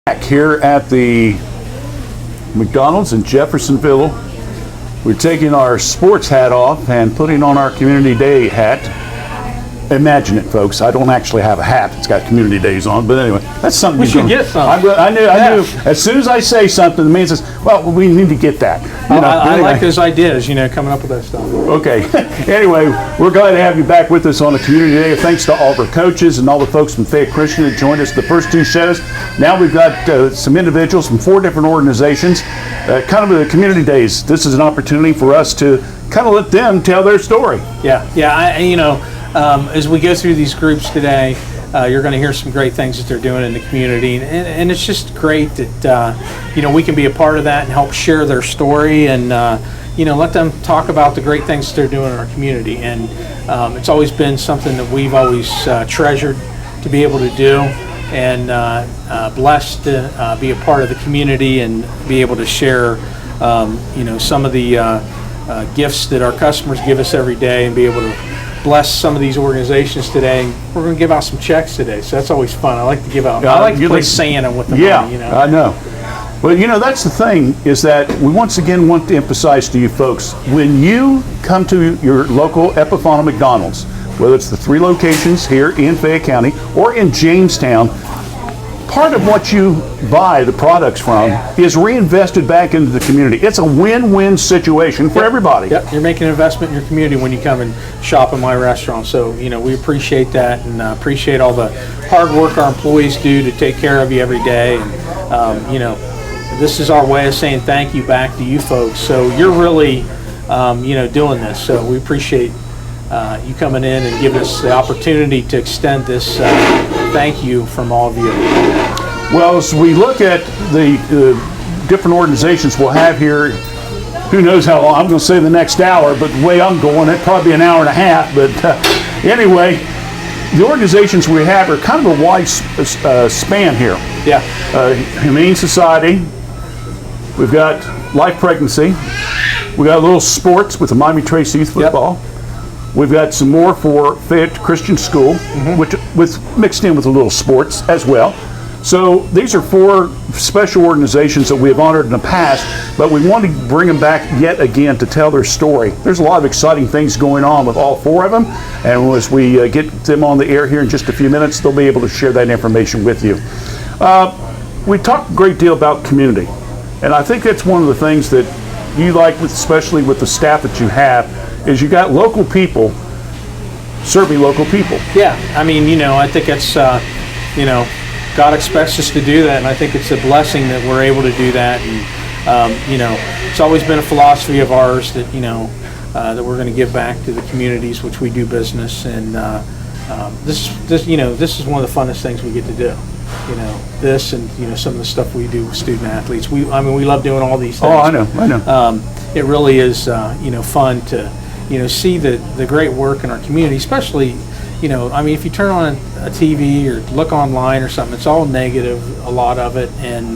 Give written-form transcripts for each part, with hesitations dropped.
Back here at the McDonald's in Jeffersonville. We're taking our sports hat off and putting on our Community Day hat. Imagine it, folks. I don't actually have a hat that's got Community Days on, but anyway, that's something we should get some. I knew. As soon as I say something, it means it's, well, we need to get that. I like those ideas, coming up with that stuff. Okay. Anyway, we're glad to have you back with us on the Community Day. Thanks to all of our coaches and all the folks from Fayette Christian that joined us the first two shows. Now we've got some individuals from 4 different organizations, kind of the Community Days. This is an opportunity for us to kind of let them tell their story. As we go through these groups today, you're going to hear some great things that they're doing in the community, and it's just great that we can be a part of that and help share their story and let them talk about the great things that they're doing in our community. And it's always been something that we've always treasured to be able to do, and blessed to be a part of the community and be able to share some of the gifts that our customers give us every day, and be able to bless some of these organizations today. We're going to give out some checks today, so that's always fun. I like to give out. I like to play Santa with the money. I know. Well, that's the thing, is that we once again want to emphasize to you folks, when you come to your local Epifano McDonald's, whether it's the 3 locations here in Fayette County or in Jamestown, part of what you buy the products from is reinvested back into the community. It's a win-win situation for everybody. Yep, you're making an investment in your community when you come and shop in my restaurant. So, we appreciate that, and appreciate all the hard work our employees do to take care of you every day. And, this is our way of saying thank you back to you folks. So you're really, doing this. So we appreciate you coming in and giving us the opportunity to extend this thank you from all of you. Well, as we look at the different organizations we'll have here, who knows how long, I'm going to say the next hour, but the way I'm going, it'd probably be an hour and a half. But anyway, the organizations we have are kind of a wide span here. Yeah. Humane Society, we've got Life Pregnancy, we got a little sports with the Miami Trace Youth Football. Yep. We've got some more for Fayette Christian School, which with mixed in with a little sports as well. So these are 4 special organizations that we have honored in the past, but we want to bring them back yet again to tell their story. There's a lot of exciting things going on with all 4 of them, and as we get them on the air here in just a few minutes, they'll be able to share that information with you. We talked a great deal about community, and I think that's one of the things that you like, especially with the staff that you have, is you got local people serving local people. Yeah, I think it's, God expects us to do that, and I think it's a blessing that we're able to do that. And, it's always been a philosophy of ours that, that we're going to give back to the communities which we do business. And this is one of the funnest things we get to do. This and, some of the stuff we do with student athletes. We love doing all these things. Oh, I know. It really is, fun to, see the great work in our community, especially, if you turn on a TV or look online or something, it's all negative, a lot of it, and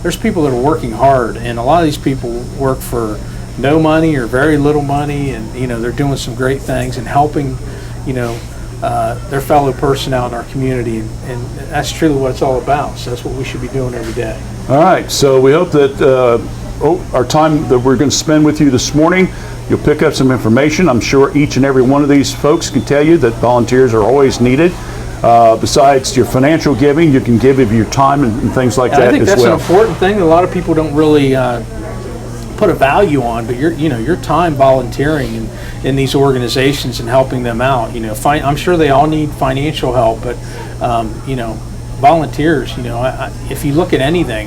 there's people that are working hard, and a lot of these people work for no money or very little money, and, they're doing some great things and helping, their fellow person out in our community, and that's truly what it's all about. So that's what we should be doing every day. All right, so we hope that our time that we're going to spend with you this morning, you'll pick up some information. I'm sure each and every one of these folks can tell you that volunteers are always needed. Besides your financial giving, you can give of your time and things like that as well. I think that's an important thing that a lot of people don't really put a value on, but your time volunteering in these organizations and helping them out. I'm sure they all need financial help, but volunteers, if you look at anything,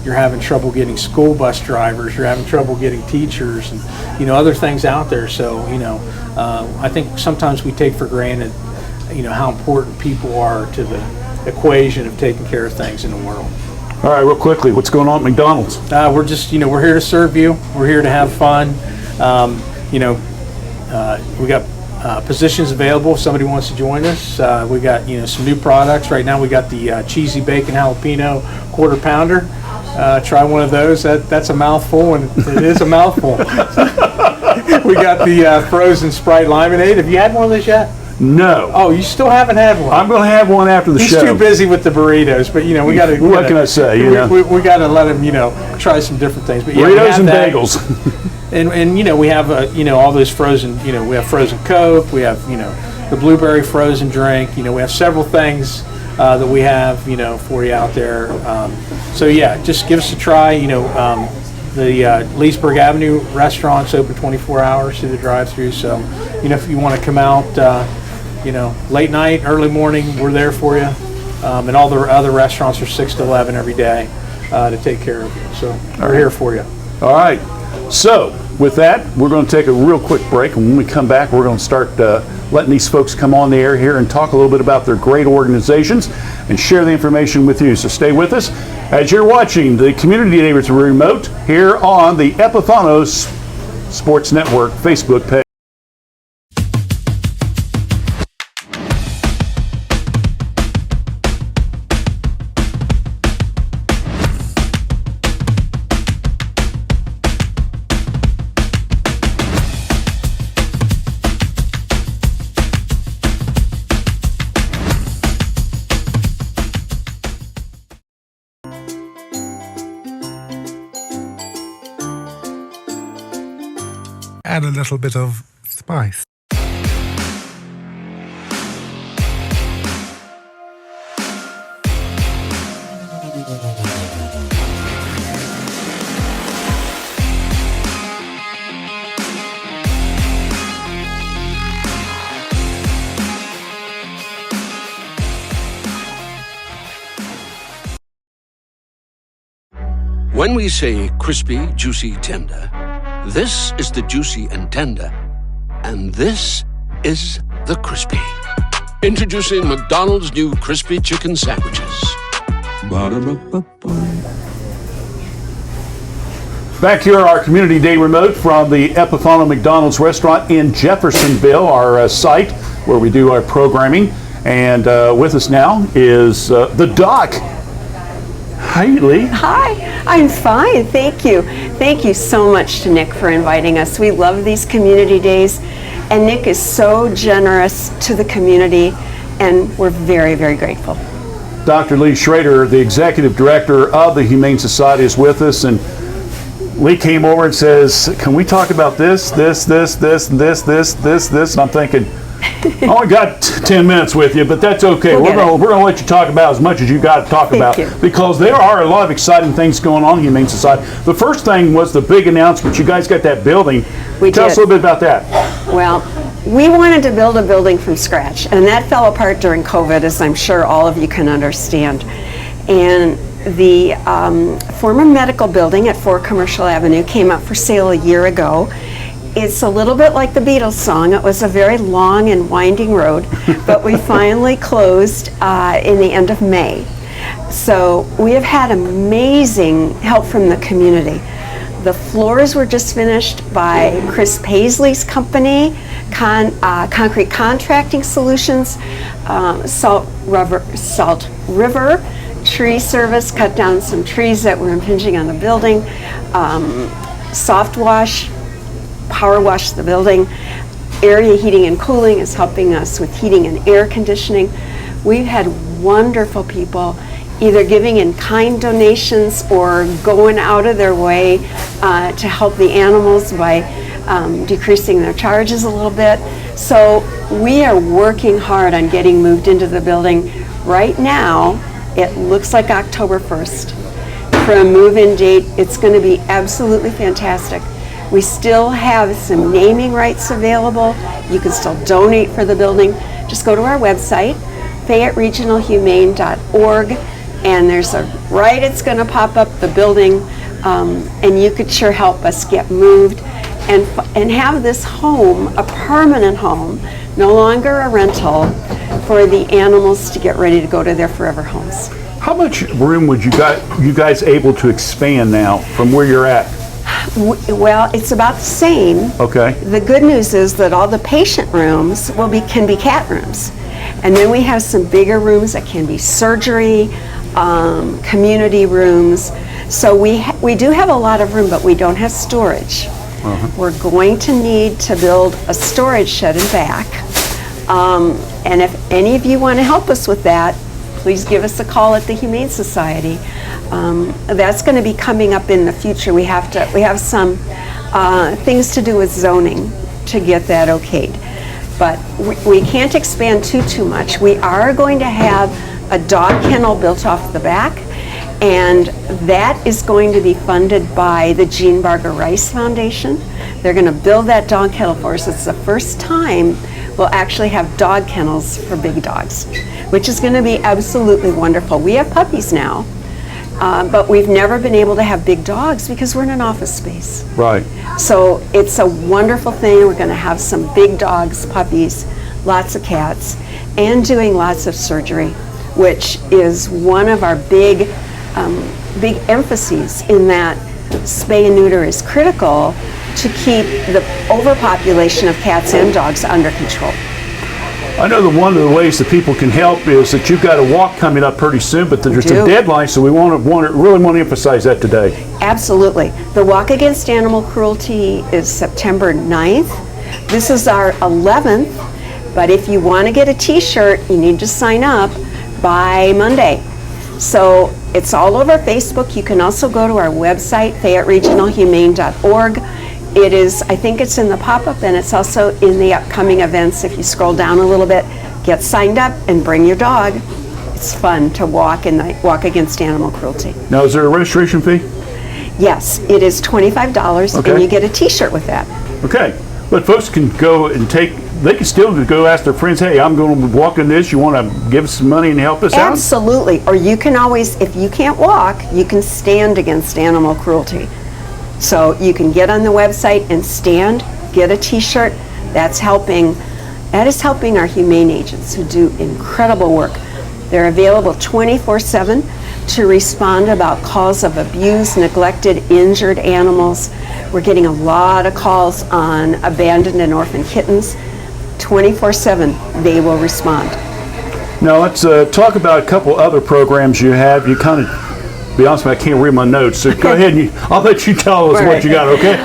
you're having trouble getting school bus drivers, you're having trouble getting teachers, and other things out there. So I think sometimes we take for granted how important people are to the equation of taking care of things in the world. All right, real quickly, what's going on at McDonald's? We're just, we're here to serve you. We're here to have fun. We got positions available if somebody wants to join us. We got, some new products. Right now we got the cheesy bacon jalapeno quarter pounder. Try one of those. That's a mouthful, and it is a mouthful. We got the frozen Sprite lemonade. Have you had one of those yet? No. Oh, you still haven't had one? I'm going to have one after the He's show. too busy with the burritos, but we got to. What can I say? We got to let him, try some different things. But yeah, Burritos and that. bagels. And we have all those frozen. We have frozen Coke. We have the blueberry frozen drink. We have several things that we have for you out there. So yeah, just give us a try. The Leesburg Avenue restaurant's open 24 hours through the drive-through. So if you want to come out, late night, early morning, we're there for you. And all the other restaurants are 6 to 11 every day to take care of you. So we're here for you. All right. So with that, we're going to take a real quick break. And when we come back, we're going to start letting these folks come on the air here and talk a little bit about their great organizations and share the information with you. So stay with us as you're watching the Community Day Remote here on the Epifano Sports Network Facebook page. Add a little bit of spice. When we say crispy, juicy, tender, this is the juicy and tender, and this is the crispy. Introducing McDonald's new crispy chicken sandwiches. Back here, our Community Day Remote from the Epifano McDonald's restaurant in Jeffersonville, our site where we do our programming. And with us now is the Doc. Hi, Lee. Hi, I'm fine, thank you. Thank you so much to Nick for inviting us. We love these community days, and Nick is so generous to the community, and we're very, very grateful. Dr. Lee Schrader, the Executive Director of the Humane Society, is with us, and Lee came over and says, can we talk about this, and I'm thinking, I only got 10 minutes with you, but that's okay. We're going to let you talk about as much as you got to talk about, because there are a lot of exciting things going on in the Humane Society. The first thing was the big announcement. You guys got that building. Tell us a little bit about that. Well, we wanted to build a building from scratch, and that fell apart during COVID, as I'm sure all of you can understand. And the former medical building at 4 Commercial Avenue came up for sale a year ago. It's a little bit like the Beatles song. It was a very long and winding road, but we finally closed in the end of May. So we have had amazing help from the community. The floors were just finished by Chris Paisley's company, Concrete Contracting Solutions, Salt River Tree Service cut down some trees that were impinging on the building, Soft Wash power wash the building. Area Heating and Cooling is helping us with heating and air conditioning. We've had wonderful people either giving in kind donations or going out of their way to help the animals by decreasing their charges a little bit. So we are working hard on getting moved into the building. Right now, it looks like October 1st. For a move-in date, it's going to be absolutely fantastic. We still have some naming rights available. You can still donate for the building. Just go to our website, FayetteRegionalHumane.org, and there's it's going to pop up the building, and you could sure help us get moved and have this home a permanent home, no longer a rental, for the animals to get ready to go to their forever homes. How much room would you guys able to expand now from where you're at? Well, it's about the same. Okay. The good news is that all the patient rooms can be cat rooms. And then we have some bigger rooms that can be surgery, community rooms. So we do have a lot of room, but we don't have storage. We're going to need to build a storage shed in back. And if any of you want to help us with that, please give us a call at the Humane Society. That's going to be coming up in the future. We have some things to do with zoning to get that okayed. But we can't expand too much. We are going to have a dog kennel built off the back, and that is going to be funded by the Jean Barger Rice Foundation. They're going to build that dog kennel for us. It's the first time we'll actually have dog kennels for big dogs, which is going to be absolutely wonderful. We have puppies now, but we've never been able to have big dogs because we're in an office space. Right. So it's a wonderful thing. We're going to have some big dogs, puppies, lots of cats, and doing lots of surgery, which is one of our big emphases, in that spay and neuter is critical to keep the overpopulation of cats and dogs under control. I know that one of the ways that people can help is that you've got a walk coming up pretty soon, but there's a deadline, so we really want to emphasize that today. Absolutely. The Walk Against Animal Cruelty is September 9th. This is our 11th, but if you want to get a t-shirt, you need to sign up by Monday. So it's all over Facebook. You can also go to our website, FayetteRegionalHumane.org. It is, I think it's in the pop-up, and it's also in the upcoming events. If you scroll down a little bit, get signed up and bring your dog. It's fun to walk against animal cruelty. Now, is there a registration fee? Yes, it is $25, Okay. and you get a t-shirt with that. Okay, but folks can go and they can still go ask their friends, hey, I'm going to be walking this, you want to give us some money and help us out? Absolutely, or you can always, if you can't walk, you can stand against animal cruelty. So you can get on the website and stand, get a t-shirt. That is helping our humane agents who do incredible work. They're available 24/7 to respond about calls of abused, neglected, injured animals. We're getting a lot of calls on abandoned and orphaned kittens. 24/7, they will respond. Now let's talk about a couple other programs you have. You kind of, be honest with you, I can't read my notes, so go ahead and I'll let you tell us what you got, okay?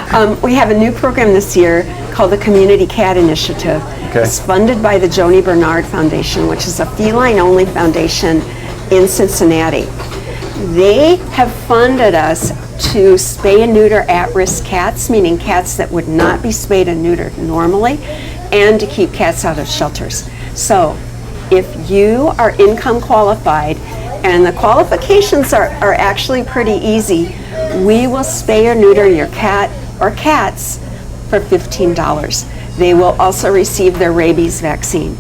We have a new program this year called the Community Cat Initiative. Okay. It's funded by the Joni Bernard Foundation, which is a feline-only foundation in Cincinnati. They have funded us to spay and neuter at-risk cats, meaning cats that would not be spayed and neutered normally, and to keep cats out of shelters. So if you are income qualified, and the qualifications are actually pretty easy, we will spay or neuter your cat or cats for $15. They will also receive their rabies vaccine.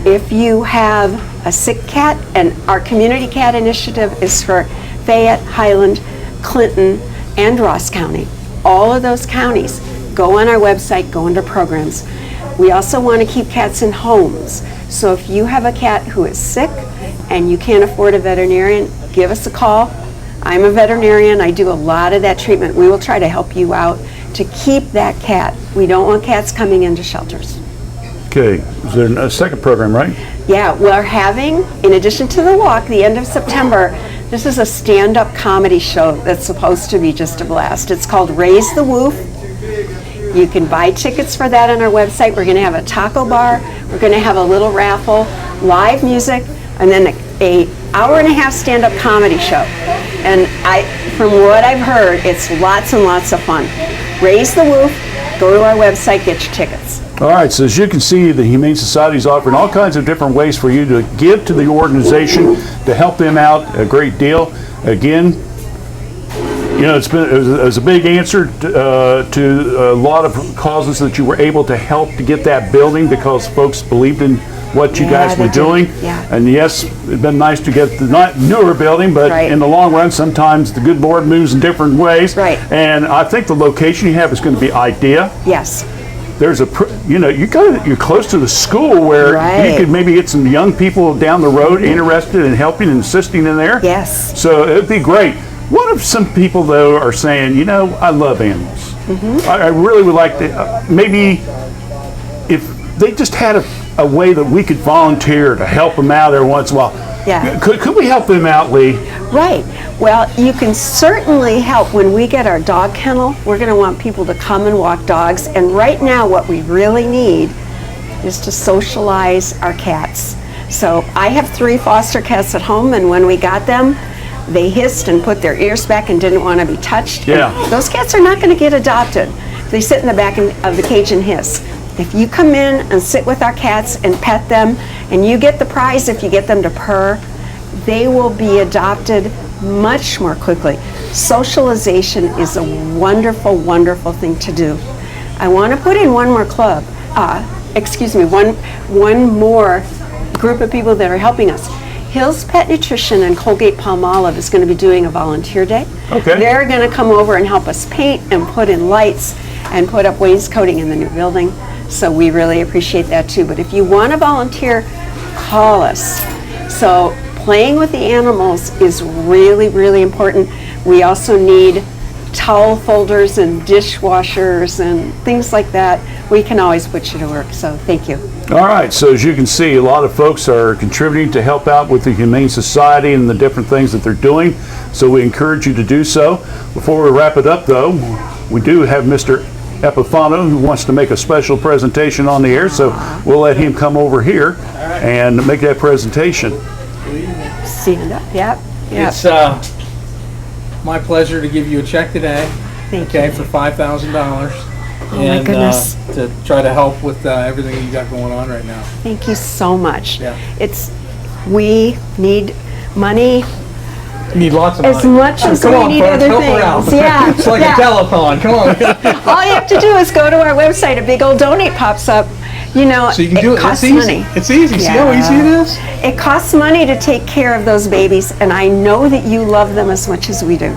If you have a sick cat, and our Community Cat Initiative is for Fayette, Highland, Clinton, and Ross County. All of those counties, go on our website, go under programs. We also want to keep cats in homes. So if you have a cat who is sick and you can't afford a veterinarian, give us a call. I'm a veterinarian. I do a lot of that treatment. We will try to help you out to keep that cat. We don't want cats coming into shelters. Okay, is there a second program, right? Yeah, we're having, in addition to the walk, the end of September, this is a stand-up comedy show that's supposed to be just a blast. It's called Raise the Woof. You can buy tickets for that on our website. We're going to have a taco bar. We're going to have a little raffle, live music, and then an hour-and-a-half stand-up comedy show. And from what I've heard, it's lots and lots of fun. Raise the Woof. Go to our website, get your tickets. All right, so as you can see, the Humane Society is offering all kinds of different ways for you to give to the organization to help them out a great deal. Again, you know, it was a big answer to a lot of causes that you were able to help to get that building because folks believed in what you guys were doing. Yeah. And yes, it'd been nice to get the newer building, but in the long run, sometimes the good Lord moves in different ways. Right. And I think the location you have is going to be ideal. Yes. There's you're close to the school where you could maybe get some young people down the road interested in helping and assisting in there. Yes. So it'd be great. What if some people though are saying, you know, I love animals. Mm-hmm. I really would like to, maybe if they just had a way that we could volunteer to help them out every once in a while. Yeah. Could we help them out, Lee? Right. Well, you can certainly help. When we get our dog kennel, we're going to want people to come and walk dogs. And right now what we really need is to socialize our cats. So I have 3 foster cats at home, and when we got them, they hissed and put their ears back and didn't want to be touched. Yeah. And those cats are not going to get adopted. They sit in the back of the cage and hiss. If you come in and sit with our cats and pet them, and you get the prize if you get them to purr, they will be adopted much more quickly. Socialization is a wonderful, wonderful thing to do. I want to put in one more club, one more group of people that are helping us. Hill's Pet Nutrition and Colgate Palmolive is going to be doing a volunteer day. Okay. They're going to come over and help us paint and put in lights and put up wainscoting in the new building. So we really appreciate that too. But if you want to volunteer, call us. So playing with the animals is really, really important. We also need towel folders and dishwashers and things like that. We can always put you to work, so thank you. All right, so as you can see, a lot of folks are contributing to help out with the Humane Society and the different things that they're doing, so we encourage you to do so. Before we wrap it up, though, we do have Mr. Epifano who wants to make a special presentation on the air, so we'll let him come over here and make that presentation. Stand up, yep. It's my pleasure to give you a check today. Thank you. For $5,000. Oh my goodness. To try to help with everything that you got going on right now. Thank you so much. Yeah. We need money You need lots of money. as much as Come we on, need folks, other help things. her out. Yeah. It's like yeah. a telethon. Come on. All you have to do is go to our website. A big old donate pops up. You know, So you can do it. costs It's easy. money. It's easy. See how easy it is? It costs money to take care of those babies, and I know that you love them as much as we do.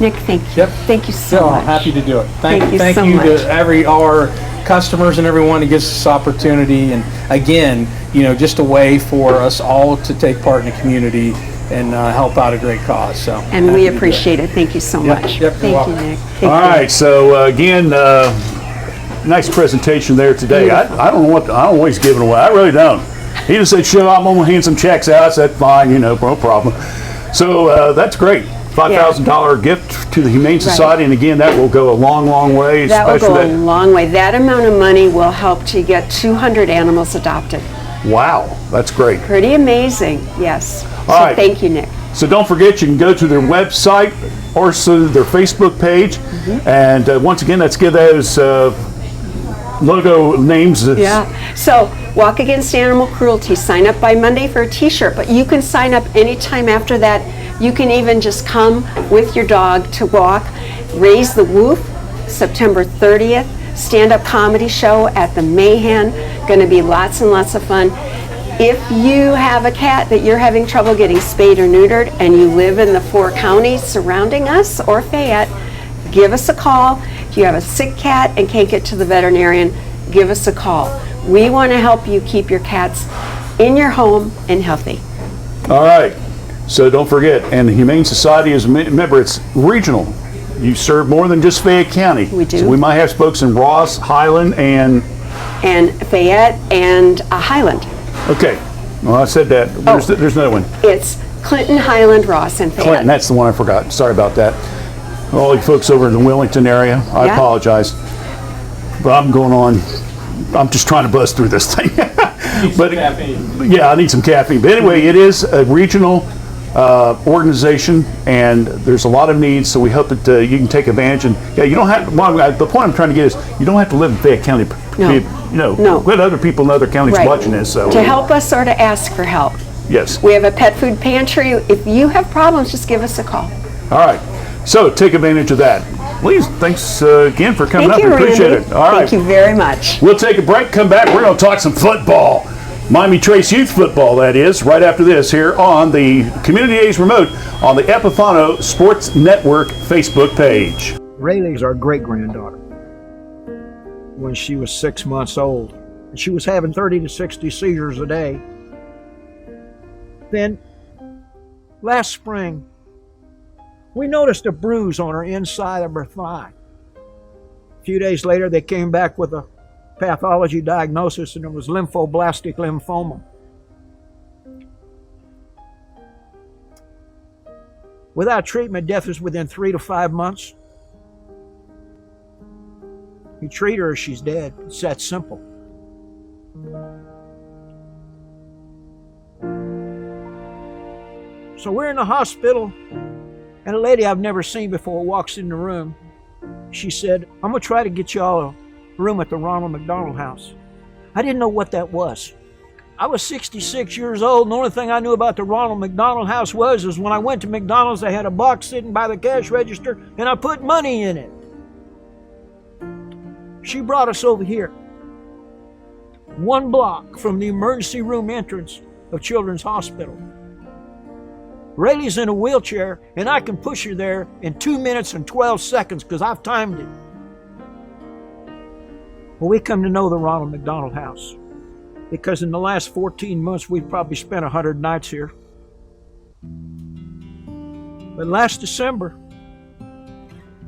Nick, thank you. Yep. Thank you so So much. happy to do it. Thank you thank so you much. to all our customers and everyone who gives us this opportunity. And again, just a way for us all to take part in the community and help out a great cause. So And happy we to do appreciate it. Thank you so Yep, much. yep, you're Thank you, welcome. Nick. All Thank you. right, so again, nice presentation there today. I don't know what he's giving away. I really don't. He just said, "Sure, I'm gonna hand some checks out." I said, "Fine, no problem." So that's great. $5,000 gift to the Humane Society, and again, that will go a long, long way. That will go a especially long way. That amount of money will help to get 200 animals adopted. Wow, that's great. Pretty amazing, yes. All So right. thank you, Nick. So don't forget, you can go to their website or to their Facebook page, and once again, let's give those logo names. Yeah. So Walk Against Animal Cruelty. Sign up by Monday for a T-shirt, but you can sign up anytime after that. You can even just come with your dog to walk. Raise the Woof, September 30th. Stand-up comedy show at the Mahan. Going to be lots and lots of fun. If you have a cat that you're having trouble getting spayed or neutered and you live in the 4 counties surrounding us or Fayette, give us a call. If you have a sick cat and can't get to the veterinarian, give us a call. We want to help you keep your cats in your home and healthy. All right. So don't forget, and the Humane Society is, remember, it's regional. You serve more than just Fayette County. We do. So we might have folks in Ross, Highland, and Fayette and Highland. okay. Well, I said that. There's another one. It's Clinton, Highland, Ross, and Fayette. Clinton, that's the one I forgot. Sorry about that. All you folks over in the Wellington area, I Yeah. apologize. But I'm going on. I'm just trying to buzz through this thing. But yeah, I need some caffeine. But anyway, it is a regional organization, and there's a lot of needs. So we hope that you can take advantage. And yeah, you don't have. The point I'm trying to get is you don't have to live in Fayette County. No. We have other people in other counties Right. watching this. So To help us or to ask for help. yes. We have a pet food pantry. If you have problems, just give us a call. All right. So take advantage of that. Please, thanks again for coming Thank up. you, We appreciate Randy. it. All right. Thank you very much. We'll take a break, come back. We're going to talk some football. Miami Trace Youth Football, that is, right after this here on the Community Days Remote on the Epifano Sports Network Facebook page. Rayleigh's our great-granddaughter. When she was 6 months old, and she was having 30 to 60 seizures a day. Then, last spring, we noticed a bruise on her inside of her thigh. A few days later, they came back with a pathology diagnosis, and it was lymphoblastic lymphoma. Without treatment, death is within 3 to 5 months. You treat her, she's dead. It's that simple. So we're in the hospital, and a lady I've never seen before walks in the room. She said, "I'm gonna try to get y'all a room at the Ronald McDonald House." I didn't know what that was. I was 66 years old, and the only thing I knew about the Ronald McDonald House was when I went to McDonald's, they had a box sitting by the cash register, and I put money in it. She brought us over here, 1 block from the emergency room entrance of Children's Hospital. Rayleigh's in a wheelchair, and I can push her there in 2 minutes and 12 seconds because I've timed it. Well, we come to know the Ronald McDonald House because in the last 14 months, we've probably spent 100 nights here. But last December,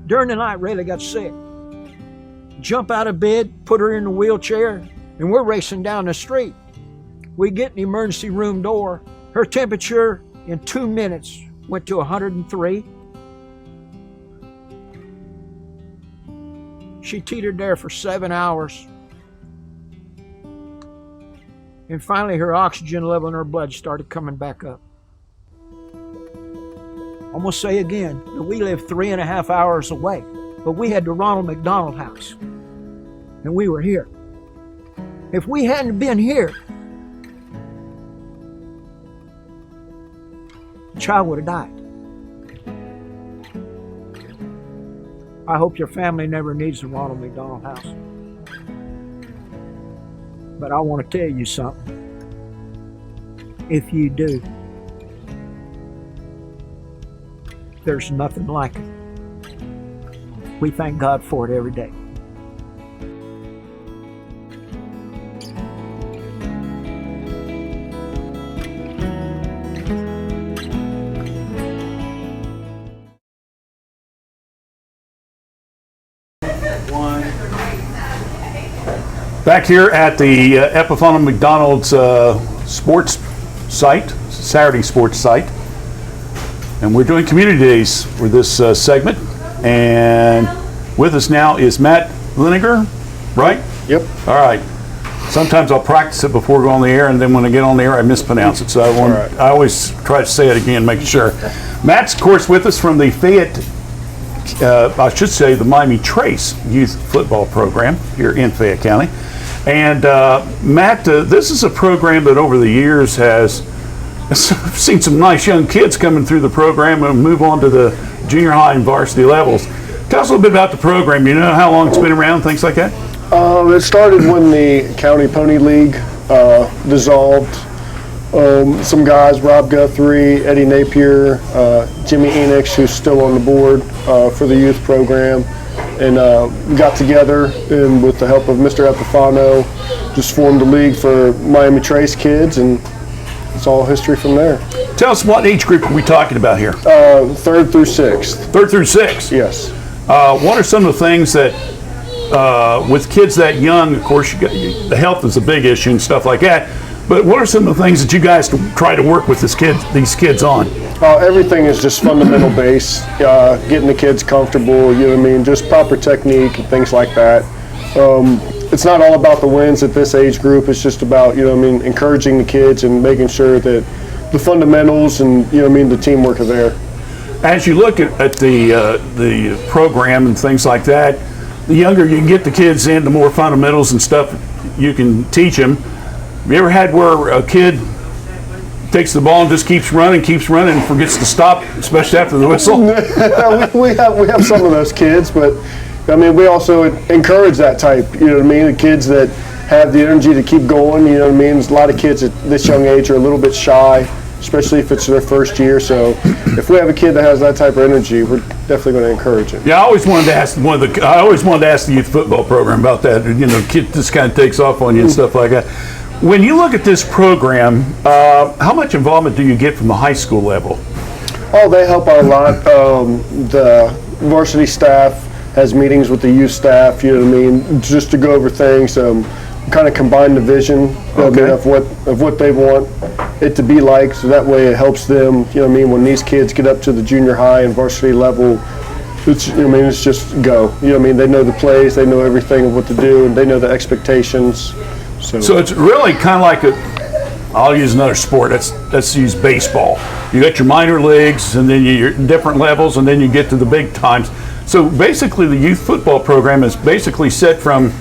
during the night, Rayleigh got sick. Jump out of bed, put her in the wheelchair, and we're racing down the street. We get in the emergency room door. Her temperature in 2 minutes went to 103. She teetered there for 7 hours. And finally her oxygen level in her blood started coming back up. I'm gonna say again that we live 3.5 hours away, but we had the Ronald McDonald House, and we were here. If we hadn't been here, the child would have died. I hope your family never needs the Ronald McDonald House. But I want to tell you something. If you do, there's nothing like it. We thank God for it every day. Back here at the Epifano McDonald's sports site, Saturday sports site. And we're doing community days for this segment. And with us now is Matt Liniger, right? Yep. All right. Sometimes I'll practice it before going on the air, and then when I get on the air, I mispronounce it. So I always try to say it again, make sure. Matt's, of course, with us from the Fayette, I should say the Miami Trace youth football program here in Fayette County. And Matt, this is a program that over the years has seen some nice young kids coming through the program and move on to the junior high and varsity levels. Tell us a little bit about the program. You know how long it's been around, things like that? It started when the County Pony League dissolved. Some guys, Rob Guthrie, Eddie Napier, Jimmy Enix, who's still on the board for the youth program, and got together and with the help of Mr. Epifano, just formed a league for Miami Trace kids, and it's all history from there. Tell us, what age group are we talking about here? 3rd through 6th. 3rd through 6th? Yes. What are some of the things that, with kids that young, of course, the health is a big issue and stuff like that, but what are some of the things that you guys try to work with these kids on? Everything is just fundamental base, getting the kids comfortable, you know what I mean, just proper technique and things like that. It's not all about the wins at this age group, it's just about, you know what I mean, encouraging the kids and making sure that the fundamentals and, you know what I mean, the teamwork are there. As you look at the program and things like that, the younger you can get the kids in, the more fundamentals and stuff you can teach them. Have you ever had where a kid takes the ball and just keeps running and forgets to stop, especially after the whistle? we have some of those kids, but I mean, we also encourage that type, you know what I mean? The kids that have the energy to keep going, you know what I mean? There's a lot of kids at this young age are a little bit shy, especially if it's their first year. So if we have a kid that has that type of energy, we're definitely going to encourage it. Yeah, I always wanted to ask the youth football program about that. You know, kid just kind of takes off on you and stuff like that. When you look at this program, how much involvement do you get from the high school level? Oh, they help out a lot. The varsity staff has meetings with the youth staff, you know what I mean, just to go over things, kind of combine the vision of what they want it to be like, so that way it helps them, you know what I mean, when these kids get up to the junior high and varsity level, it's, you know what I mean, it's just go. You know what I mean, they know the plays, they know everything of what to do, and they know the expectations. So it's really kind of like I'll use another sport. Let's use baseball. You got your minor leagues, and then your different levels, and then you get to the big times. So basically, the youth football program is basically set from,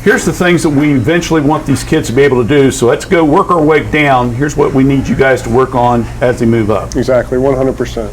here's the things that we eventually want these kids to be able to do. So let's go work our way down. Here's what we need you guys to work on as they move up. Exactly, 100%.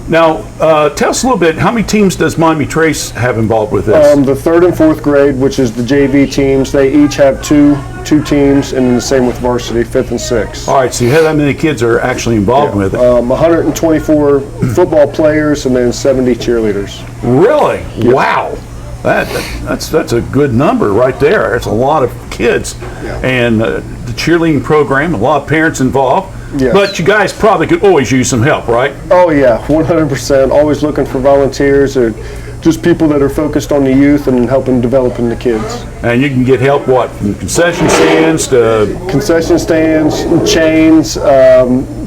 Now, tell us a little bit, how many teams does Miami Trace have involved with this? The 3rd and 4th grade, which is the JV teams, they each have two teams, and then the same with varsity, 5th and 6th. All right, so you have that many kids are actually involved with it. 124 football players and then 70 cheerleaders. Really? Yep. Wow. That's a good number right there. That's a lot of kids. Yeah. And the cheerleading program, a lot of parents involved. Yes. But you guys probably could always use some help, right? Oh yeah, 100%. Always looking for volunteers or just people that are focused on the youth and helping developing the kids. And you can get help, what, from concession stands to... Concession stands, chains,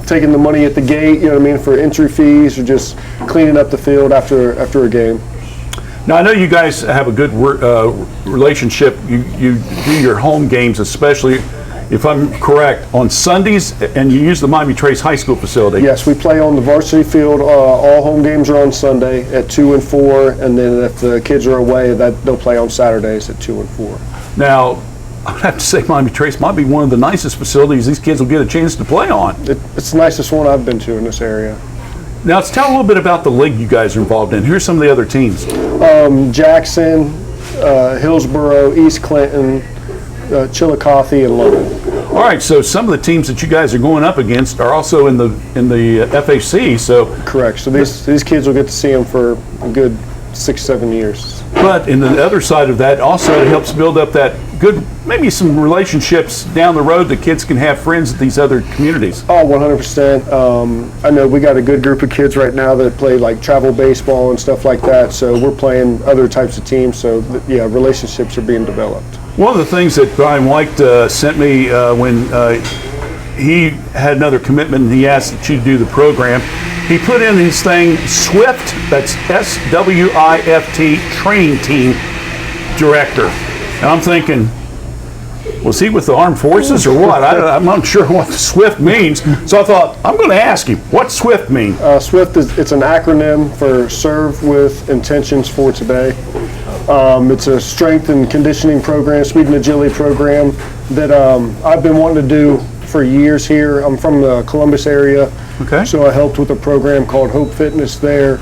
taking the money at the gate, you know what I mean, for entry fees, or just cleaning up the field after a game. Now, I know you guys have a good relationship. You do your home games, especially, if I'm correct, on Sundays, and you use the Miami Trace High School facility. Yes, we play on the varsity field. All home games are on Sunday at 2 and 4, and then if the kids are away, they'll play on Saturdays at 2 and 4. Now, I have to say Miami Trace might be one of the nicest facilities these kids will get a chance to play on. It's the nicest one I've been to in this area. Now, let's tell a little bit about the league you guys are involved in. Here's some of the other teams. Jackson, Hillsborough, East Clinton, Chillicothe, and London. All right, so some of the teams that you guys are going up against are also in the FAC. So correct. So these kids will get to see them for a good 6-7 years. But in the other side of that, also it helps build up that good, maybe some relationships down the road that kids can have friends at these other communities. Oh, 100%. I know we got a good group of kids right now that play like travel baseball and stuff like that. So we're playing other types of teams. So yeah, relationships are being developed. One of the things that Brian White sent me when he had another commitment and he asked that you do the program, he put in his thing, SWIFT, that's S-W-I-F-T, training team director. And I'm thinking, was he with the armed forces or what? I'm not sure what SWIFT means. So I thought, I'm going to ask him, what's SWIFT mean? SWIFT it's an acronym for Serve with Intentions for Today. It's a strength and conditioning program, speed and agility program that I've been wanting to do for years here. I'm from the Columbus area, okay. So I helped with a program called Hope Fitness there.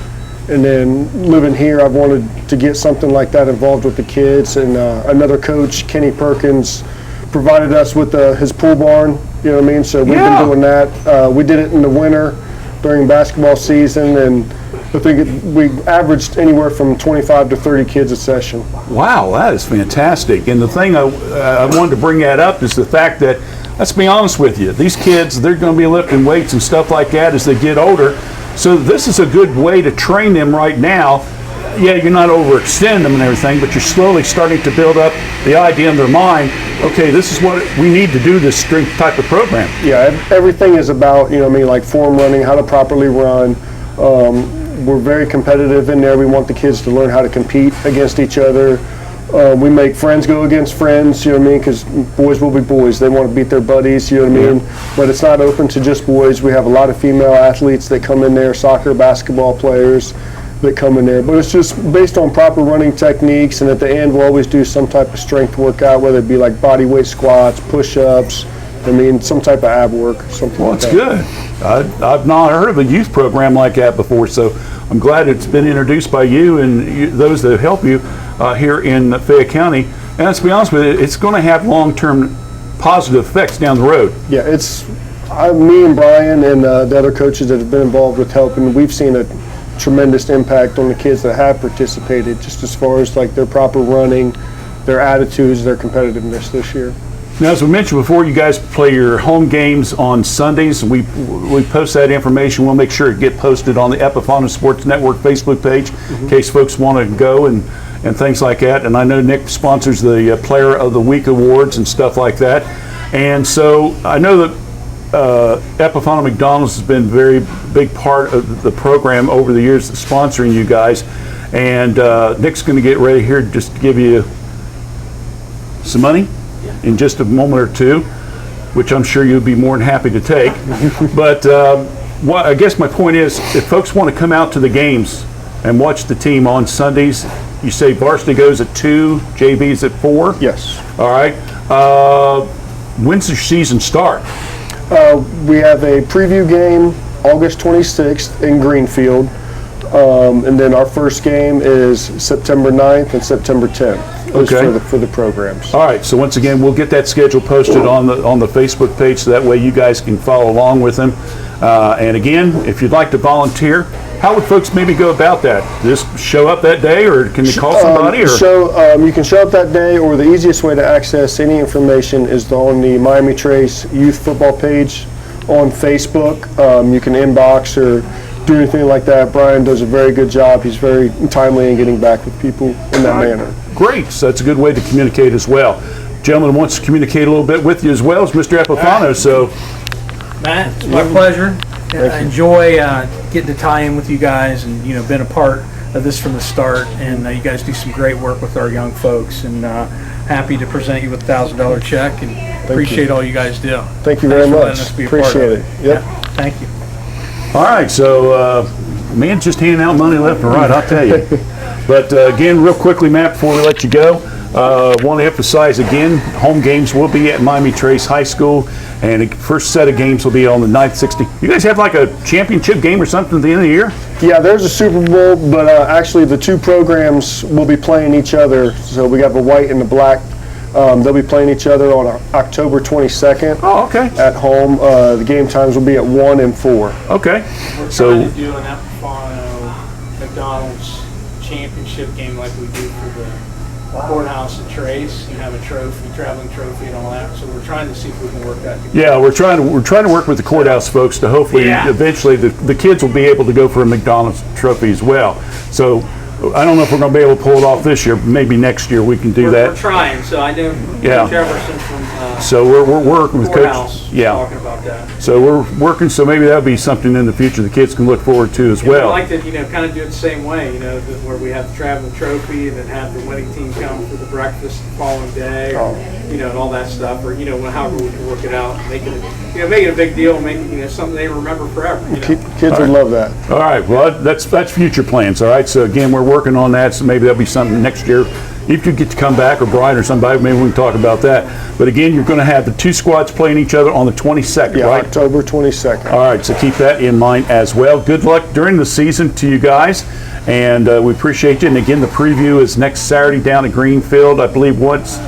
And then living here, I've wanted to get something like that involved with the kids. And another coach, Kenny Perkins, provided us with his pool barn, you know what I mean? So we've been doing that. We did it in the winter during basketball season, and I think we averaged anywhere from 25 to 30 kids a session. Wow, that is fantastic. And the thing I wanted to bring that up is the fact that, let's be honest with you, these kids, they're going to be lifting weights and stuff like that as they get older. So this is a good way to train them right now. Yeah, you're not overextending them and everything, but you're slowly starting to build up the idea in their mind, okay, this is what we need to do this strength type of program. Yeah, everything is about, you know what I mean, like form running, how to properly run. We're very competitive in there. We want the kids to learn how to compete against each other. We make friends go against friends, you know what I mean, because boys will be boys. They want to beat their buddies, you know what I mean? But it's not open to just boys. We have a lot of female athletes that come in there, soccer, basketball players that come in there. But it's just based on proper running techniques, and at the end we'll always do some type of strength workout, whether it be like body weight squats, push-ups, I mean, some type of ab work, something like that. Well, it's good. I've not heard of a youth program like that before, so I'm glad it's been introduced by you and those that help you here in Fayette County. And let's be honest with you, it's going to have long-term positive effects down the road. Yeah, it's me and Brian and the other coaches that have been involved with helping, we've seen a tremendous impact on the kids that have participated, just as far as like their proper running, their attitudes, their competitiveness this year. Now, as we mentioned before, you guys play your home games on Sundays. We post that information. We'll make sure it get posted on the Epifano Sports Network Facebook page in case folks want to go and things like that. And I know Nick sponsors the Player of the Week awards and stuff like that. And so I know that Epifano McDonald's has been a very big part of the program over the years, sponsoring you guys. And Nick's going to get ready here just to give you some money. in just a moment or two, which I'm sure you'll be more than happy to take. But I guess my point is, if folks want to come out to the games and watch the team on Sundays, you say varsity goes at 2, JV's at 4? Yes. All right. When's your season start? We have a preview game August 26th in Greenfield. And then our first game is September 9th and September 10th. Okay. For the programs. All right. So once again, we'll get that schedule posted on the Facebook page, so that way you guys can follow along with them. And again, if you'd like to volunteer, how would folks maybe go about that? Just show up that day, or can you call somebody? You can show up that day, or the easiest way to access any information is on the Miami Trace Youth Football page on Facebook. You can inbox or do anything like that. Brian does a very good job. He's very timely in getting back with people in that manner. Great. So that's a good way to communicate as well. Gentleman wants to communicate a little bit with you as well as Mr. Epifano. So, Matt, it's my pleasure. I enjoy getting to tie in with you guys, and been a part of this from the start. And you guys do some great work with our young folks. And happy to present you with a $1,000 check, and appreciate all you guys do. Thank you very Thanks for much. letting us be a Appreciate part it. of Yep. Yeah, thank you. all right. So, man's just handing out money left and right, I'll tell you. But again, real quickly, Matt, before we let you go, want to emphasize again, home games will be at Miami Trace High School, and the first set of games will be on the 9th, 16th. You guys have like a championship game or something at the end of the year? Yeah, there's a Super Bowl, but actually the two programs will be playing each other. So we got the white and the black. They'll be playing each other on October 22nd. Oh, okay. At home. The game times will be at 1 and 4. Okay. We're So, trying to do an Epifano McDonald's championship game like we do for the courthouse at Trace. You have a trophy, traveling trophy, and all that. So we're trying to see if we can work that together. yeah, we're trying to work with the courthouse folks to hopefully eventually the kids will be able to go for a McDonald's trophy as well. So I don't know if we're going to be able to pull it off this year, but maybe next year we can do that. We're trying. So I know Yeah. Jefferson from So we're working with courthouse Coach. Yeah. talking about that. So we're working. So maybe that'll be something in the future the kids can look forward to as We well. like to, kind of do it the same way, where we have the traveling trophy and then have the winning team come for the breakfast the following day, or, and all that stuff, or, however we can work it out, make it a big deal, make it, something they remember forever. Kids would love that. All right. Well, that's future plans. All right. So again, we're working on that. So maybe that'll be something next year. If you get to come back, or Brian or somebody, maybe we can talk about that. But again, you're going to have the two squads playing each other on the 22nd, Yeah, right? October 22nd. All right, so keep that in mind as well. Good luck during the season to you guys, and we appreciate you. And again, the preview is next Saturday down at Greenfield. I believe one's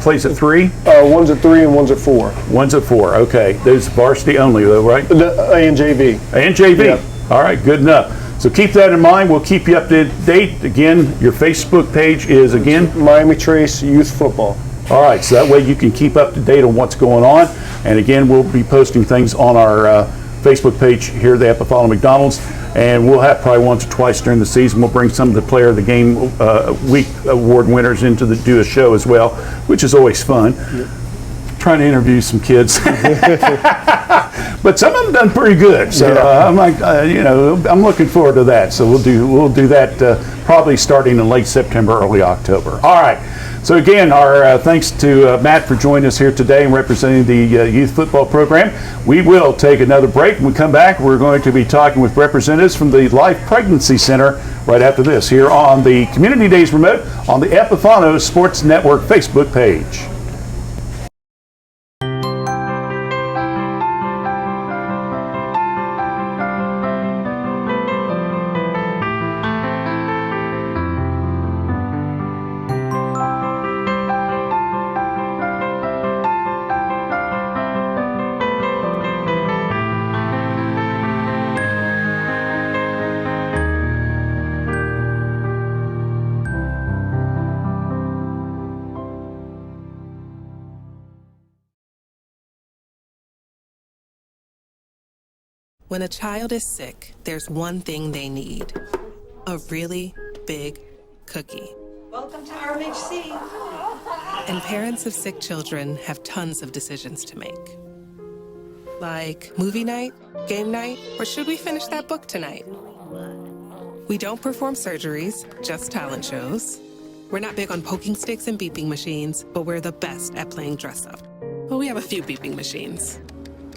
plays at 3? One's at 3 and one's at 4. One's at 4. Okay, those varsity only though, right? The A and JV. And JV. Yep. All right, good enough. So keep that in mind. We'll keep you up to date. Again, your Facebook page is again Miami Trace Youth Football. All right, so that way you can keep up to date on what's going on. And again, we'll be posting things on our Facebook page here at the Epifano McDonald's. And we'll have probably once or twice during the season, we'll bring some of the Player of the Game Week award winners into do a show as well, which is always fun. Yep. Trying to interview some kids. But some of them done pretty good. So I'm like, I'm looking forward to that. So we'll do that probably starting in late September, early October. All right. So again, our thanks to Matt for joining us here today and representing the youth football program. We will take another break. When we come back, we're going to be talking with representatives from the Life Pregnancy Center right after this here on the Community Days Remote on the Epifano Sports Network Facebook page. When a child is sick, there's one thing they need. A really big cookie. Welcome to RMHC. And parents of sick children have tons of decisions to make. Like movie night, game night, or should we finish that book tonight? We don't perform surgeries, just talent shows. We're not big on poking sticks and beeping machines, but we're the best at playing dress up. Well, we have a few beeping machines.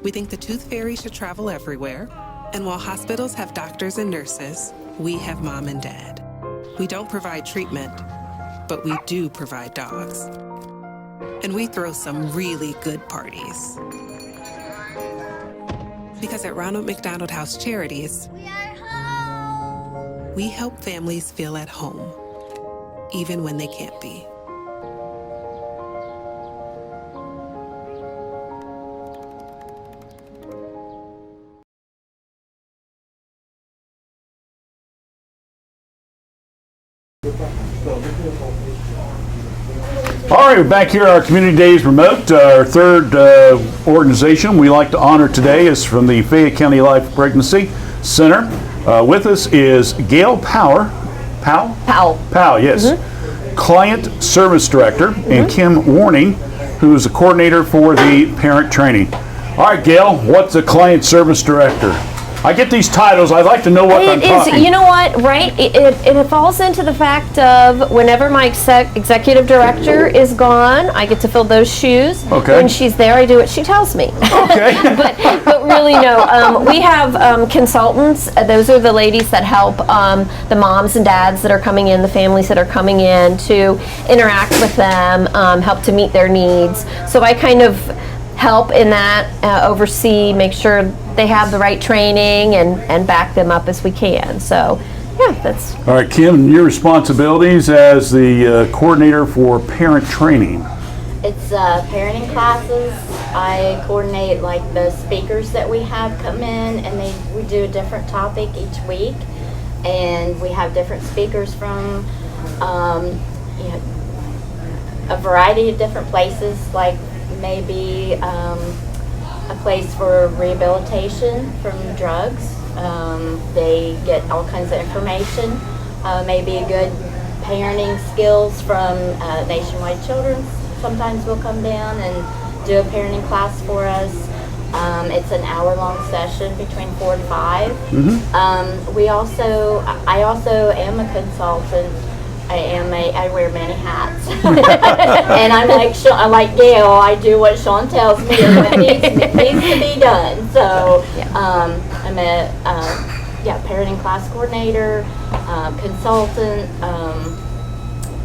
We think the tooth fairy should travel everywhere. And while hospitals have doctors and nurses, we have mom and dad. We don't provide treatment, but we do provide dogs. And we throw some really good parties. Because at Ronald McDonald House Charities, we help families feel at home, even when they can't be. All right, we're back here at our Community Days Remote. Our third organization we like to honor today is from the Fayette County Life Pregnancy Center. With us is Gail Powell, yes. Client Service Director, and Kim Warning, who is the coordinator for the parent training. All right, Gail, what's a Client Service Director? I get these titles. I'd like to know what I'm talking. You know what, right? It falls into the fact of whenever my executive director is gone, I get to fill those shoes. Okay. When she's there, I do what she tells me. Okay. but really, no. We have consultants. Those are the ladies that help the moms and dads that are coming in, the families that are coming in, to interact with them, help to meet their needs. So I kind of help in that, oversee, make sure they have the right training and back them up as we can. So, yeah, that's... All right, Kim, your responsibilities as the coordinator for parent training. It's parenting classes. I coordinate like the speakers that we have come in, and we do a different topic each week. And we have different speakers from a variety of different places, like maybe a place for rehabilitation from drugs. They get all kinds of information. Maybe a good parenting skills from Nationwide Children's. Sometimes will come down and do a parenting class for us. It's an hour-long session between 4 and 5. I also am a consultant. I wear many hats, and I'm like Gail. I do what Sean tells me or what needs to be done. So I'm a parenting class coordinator, consultant,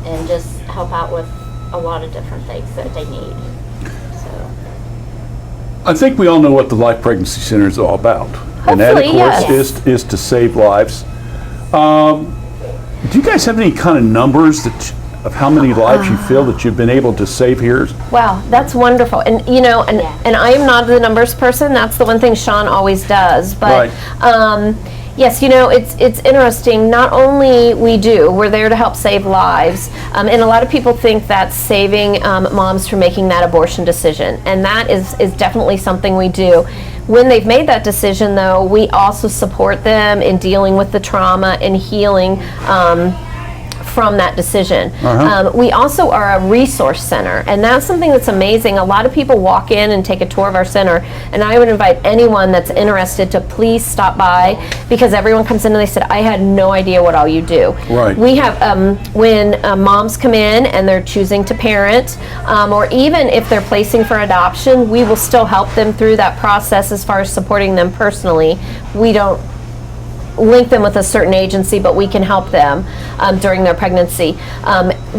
and just help out with a lot of different things that they need. So I think we all know what the Life Pregnancy Center is all about, and that, of course, is to save lives. Do you guys have any kind of numbers of how many lives you feel that you've been able to save here? Wow, that's wonderful. And and I am not the numbers person. That's the one thing Sean always does. But yes, it's interesting. Not only we're there to help save lives, and a lot of people think that's saving moms from making that abortion decision, and that is definitely something we do. When they've made that decision, though, we also support them in dealing with the trauma and healing from that decision. We also are a resource center, and that's something that's amazing. A lot of people walk in and take a tour of our center, and I would invite anyone that's interested to please stop by, because everyone comes in and they said, I had no idea what all you do. Right. We have, when moms come in and they're choosing to parent, or even if they're placing for adoption, we will still help them through that process as far as supporting them personally. We don't link them with a certain agency, but we can help them during their pregnancy.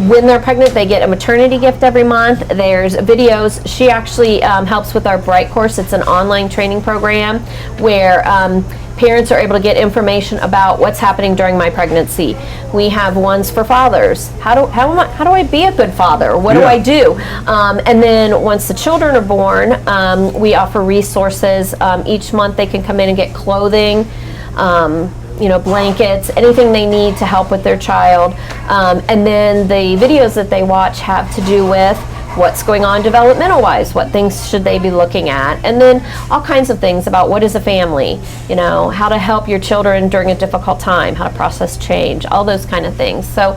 When they're pregnant, they get a maternity gift every month. There's videos. She actually helps with our Bright course. It's an online training program where parents are able to get information about what's happening during my pregnancy. We have ones for fathers. How do I be a good father? What do I do? And then once the children are born, we offer resources. Each month they can come in and get clothing, blankets, anything they need to help with their child. And then the videos that they watch have to do with what's going on developmental-wise, what things should they be looking at, and then all kinds of things about what is a family, how to help your children during a difficult time, how to process change, all those kind of things. So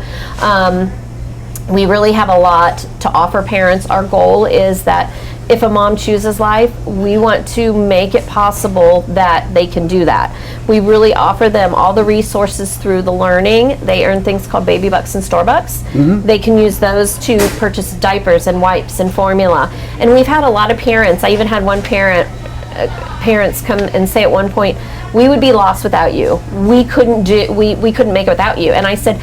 we really have a lot to offer parents. Our goal is that if a mom chooses life, we want to make it possible that they can do that. We really offer them all the resources through the learning. They earn things called baby bucks and store bucks. They can use those to purchase diapers and wipes and formula. And we've had a lot of parents, I even had one parents come and say at one point, we would be lost without you. We couldn't make it without you. And I said,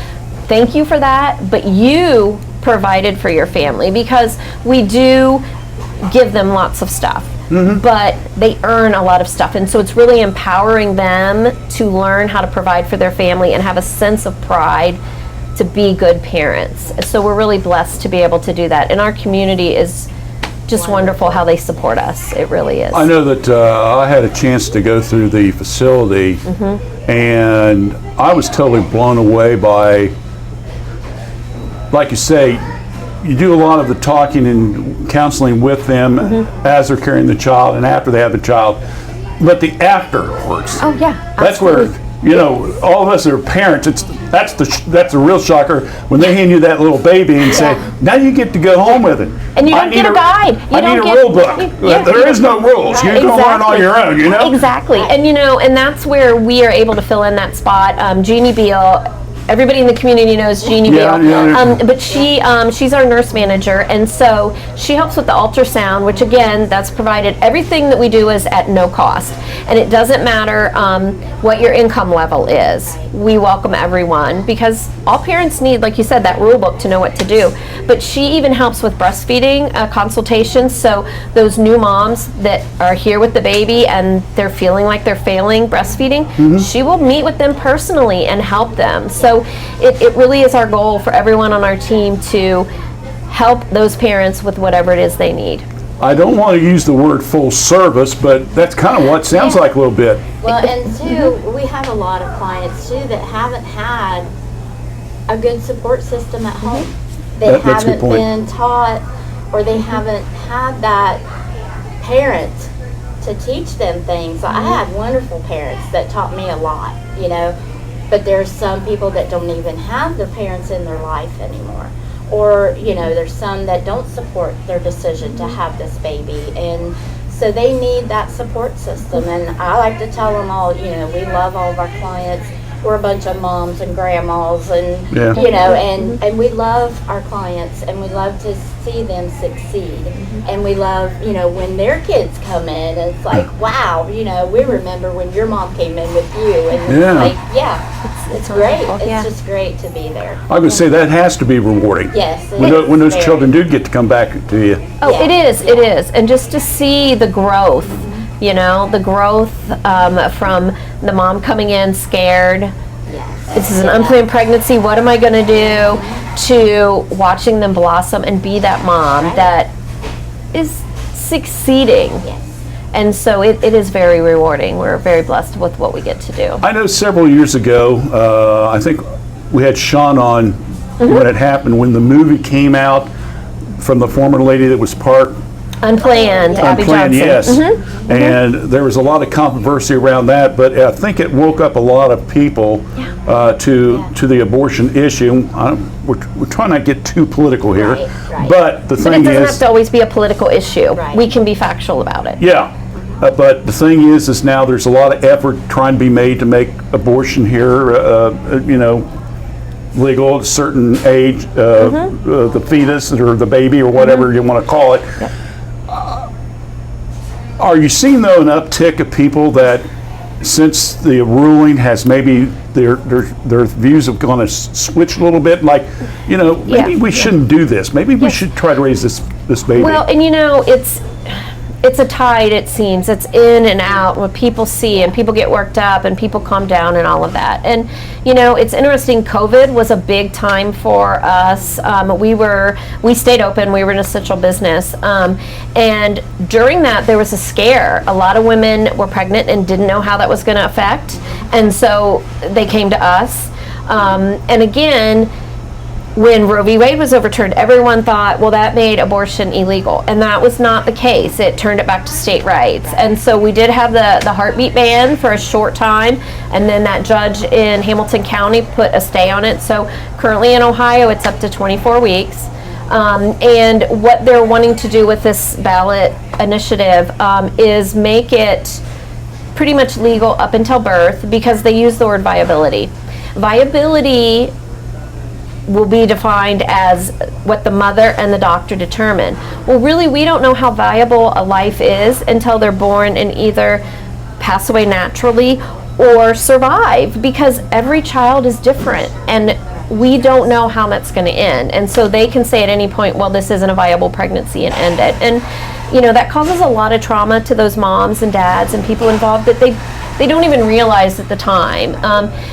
thank you for that, but you provided for your family, because we do give them lots of stuff, but they earn a lot of stuff, and so it's really empowering them to learn how to provide for their family and have a sense of pride to be good parents. So we're really blessed to be able to do that, and our community is just wonderful how they support us. It really is. I know that I had a chance to go through the facility, and I was totally blown away by, like you say, you do a lot of the talking and counseling with them as they're carrying the child and after they have the child, but the afterwards. Oh yeah, that's absolutely. where all of us that are parents. That's the real shocker when they hand you that little baby and say, "Now you get to go home with it." And you don't get a guide. I need a rule book. There is no rules. You're going to learn on your own. Exactly. And and that's where we are able to fill in that spot. Jeannie Beal. Everybody in the community knows Jeannie Beal, but she's our nurse manager, and so she helps with the ultrasound, which again, that's provided. Everything that we do is at no cost, and it doesn't matter what your income level is. We welcome everyone, because all parents need, like you said, that rule book to know what to do. But she even helps with breastfeeding consultations, so those new moms that are here with the baby and they're feeling like they're failing breastfeeding, she will meet with them personally and help them. So it really is our goal for everyone on our team to help those parents with whatever it is they need. I don't want to use the word full service, but that's kind of what it sounds like a little bit. Well, and too, we have a lot of clients too that haven't had a good support system at home. They haven't been taught, or they haven't had that parent to teach them things. I had wonderful parents that taught me a lot, but there's some people that don't even have their parents in their life anymore. Or, there's some that don't support their decision to have this baby. And so they need that support system. And I like to tell them all, we love all of our clients. We're a bunch of moms and grandmas, and, and we love our clients, and we love to see them succeed. And we love, when their kids come in, it's like, wow, we remember when your mom came in with you. And it's great. It's just great to be there. I would say that has to be rewarding. Yes. When those children do get to come back to you. Oh, it is. And just to see the growth, the growth from the mom coming in scared. This is an unplanned pregnancy. What am I going to do? To watching them blossom and be that mom that is succeeding. And so it is very rewarding. We're very blessed with what we get to do. I know several years ago, I think we had Sean on when it happened, when the movie came out from the former lady that was part Unplanned, Abby Johnson. Yes. And there was a lot of controversy around that, but I think it woke up a lot of people to the abortion issue. We're trying not to get too political here, but the thing is, it doesn't have to always be a political issue. We can be factual about it. Yeah. But the thing is now there's a lot of effort trying to be made to make abortion here, legal at a certain age, the fetus or the baby or whatever you want to call it. Are you seeing, though, an uptick of people that, since the ruling has maybe their views have gone to switch a little bit, like, maybe we shouldn't do this. Maybe we should try to raise this baby. Well, and it's a tide, it seems. It's in and out, what people see, and people get worked up, and people calm down and all of that. And, it's interesting, COVID was a big time for us. We stayed open, we were an essential business. And during that, there was a scare. A lot of women were pregnant and didn't know how that was going to affect. And so they came to us. And again, when Roe v. Wade was overturned, everyone thought, well, that made abortion illegal. And that was not the case. It turned it back to state rights. And so we did have the heartbeat ban for a short time. And then that judge in Hamilton County put a stay on it. So currently in Ohio, it's up to 24 weeks. And what they're wanting to do with this ballot initiative is make it pretty much legal up until birth, because they use the word viability. Viability will be defined as what the mother and the doctor determine. Well, really, we don't know how viable a life is until they're born and either pass away naturally or survive, because every child is different and we don't know how that's going to end. And so they can say at any point, well, this isn't a viable pregnancy, and end it. And that causes a lot of trauma to those moms and dads and people involved that they don't even realize at the time.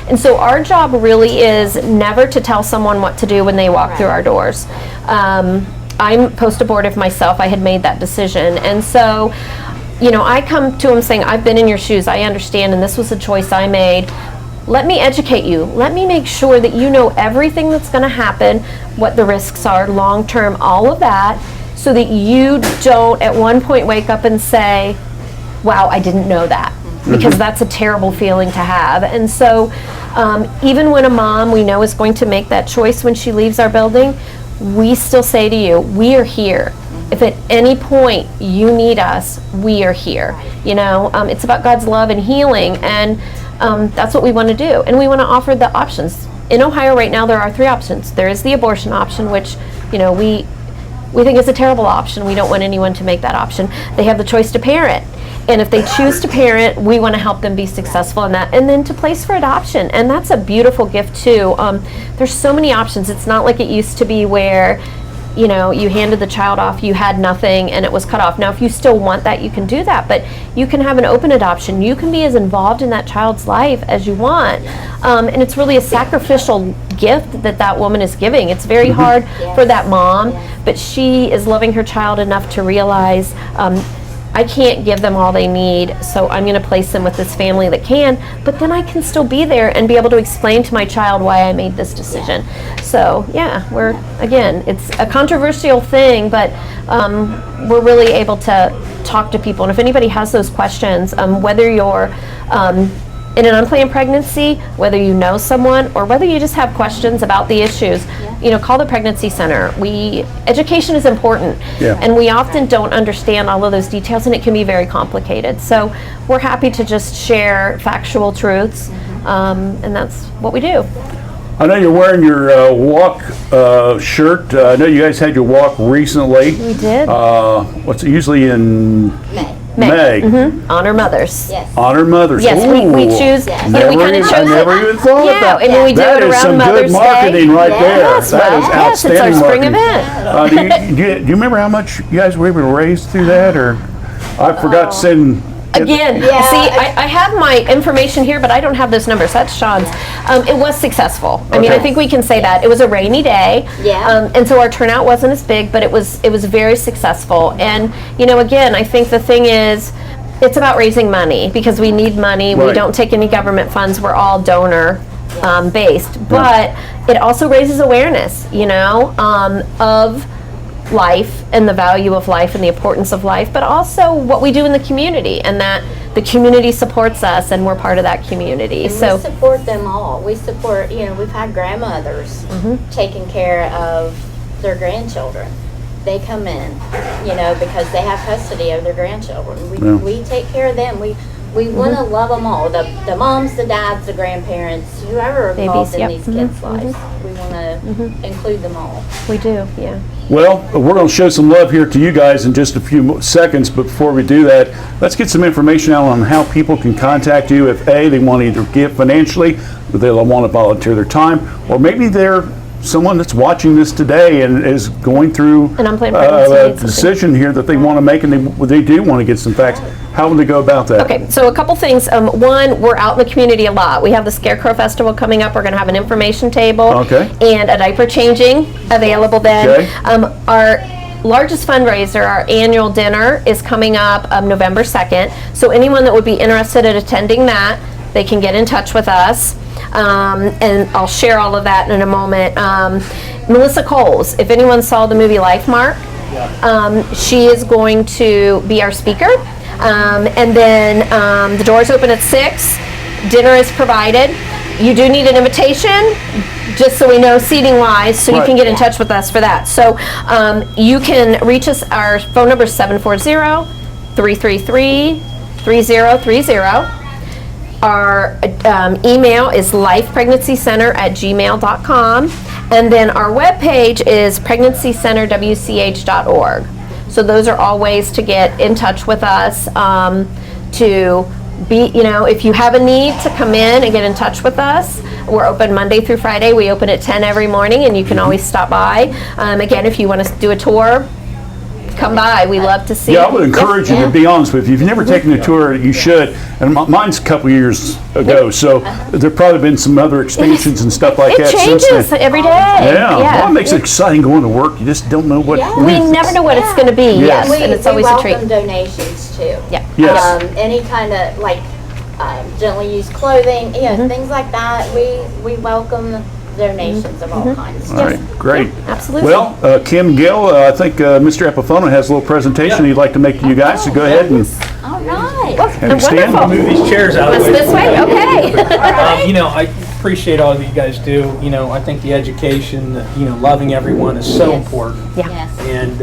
And so our job really is never to tell someone what to do when they walk through our doors. I'm post-abortive myself. I had made that decision. And so, I come to them saying, I've been in your shoes, I understand, and this was a choice I made. Let me educate you. Let me make sure that you know everything that's going to happen, what the risks are, long-term, all of that, so that you don't at one point wake up and say, wow, I didn't know that. Because that's a terrible feeling to have. And so even when a mom we know is going to make that choice when she leaves our building, we still say to you, we are here. If at any point you need us, we are here. It's about God's love and healing, and that's what we want to do. And we want to offer the options. In Ohio right now, there are 3 options. There is the abortion option, which, we think is a terrible option. We don't want anyone to make that option. They have the choice to parent. And if they choose to parent, we want to help them be successful in that. And then to place for adoption. And that's a beautiful gift, too. There's so many options. It's not like it used to be where, you handed the child off, you had nothing, and it was cut off. Now, if you still want that, you can do that. But you can have an open adoption. You can be as involved in that child's life as you want. And it's really a sacrificial gift that woman is giving. It's very hard for that mom, but she is loving her child enough to realize, I can't give them all they need, so I'm going to place them with this family that can, but then I can still be there and be able to explain to my child why I made this decision. So, it's a controversial thing, but we're really able to talk to people. And if anybody has those questions, whether you're in an unplanned pregnancy, whether you know someone, or whether you just have questions about the issues, call the pregnancy center. Education is important, and we often don't understand all of those details, and it can be very complicated. So we're happy to just share factual truths, and that's what we do. I know you're wearing your walk shirt. I know you guys had your walk recently. We did. What's it usually in May? Honor mothers. Yes. Honor mothers. Yes, we choose. I never even thought about and we do that. it Is around some Mother's good marketing Day. right there. Yes, That is outstanding it's our spring marketing. event. Do you remember how much you guys were able to raise through that, or I forgot to send? Again, see, I have my information here, but I don't have those numbers. That's Sean's. It was successful. I mean, I think we can say that. It was a rainy day, and so our turnout wasn't as big, but it was very successful. And, again, I think the thing is, it's about raising money, because we need money. We don't take any government funds. We're all donor based. But it also raises awareness, of life and the value of life and the importance of life, but also what we do in the community, and that the community supports us and we're part of that community. And so we support them all. We support, we've had grandmothers taking care of their grandchildren. They come in, because they have custody of their grandchildren. We take care of them. We want to love them all. The moms, the dads, the grandparents, whoever are involved in these kids' lives. We want to include them all. We do, yeah. Well, we're going to show some love here to you guys in just a few seconds, but before we do that, let's get some information out on how people can contact you if A, they want to either give financially, or they want to volunteer their time, or maybe they're someone that's watching this today and is going through an unplanned pregnancy, a decision here that they want to make, and they do want to get some facts. How would they go about that? Okay, so a couple things. One, we're out in the community a lot. We have the Scarecrow Festival coming up. We're going to have an information table and a diaper changing available then. Our largest fundraiser, our annual dinner, is coming up November 2nd. So anyone that would be interested in attending that, they can get in touch with us. And I'll share all of that in a moment. Melissa Coles, if anyone saw the movie Life Mark, she is going to be our speaker. And then the doors open at 6. Dinner is provided. you do need an invitation, just so we know seating wise, so you can get in touch with us for that. So you can reach us. Our phone number is 740-333-3030. Our email is lifepregnancycenter@gmail.com, and then our webpage is pregnancycenterwch.org. So those are all ways to get in touch with us, to be, if you have a need to come in and get in touch with us. We're open Monday through Friday. We open at 10 every morning, and you can always stop by. Again, if you want to do a tour, come by. We love to see. Yeah, I would encourage you, to be honest with you. If you've never taken a tour, you should. And mine's a couple years ago, so there've probably been some other expansions and stuff like that since then. It changes every day. Yeah. Well, it makes it exciting going to work. You just don't know what. We never know what it's going to be. Yes, and it's always a treat. We welcome donations too. Yeah. Yes. Any kind of gently used clothing, things like that. We welcome donations of all kinds. All right, great. Absolutely. Well, Kim, Gil, I think Mr. Epifano has a little presentation he'd like to make to you guys, so go ahead and All right. have him stand. Wonderful. Move these chairs out of the way. This way? Okay. I appreciate all that you guys do. I think the education, loving everyone is so important. Yeah. Yes. And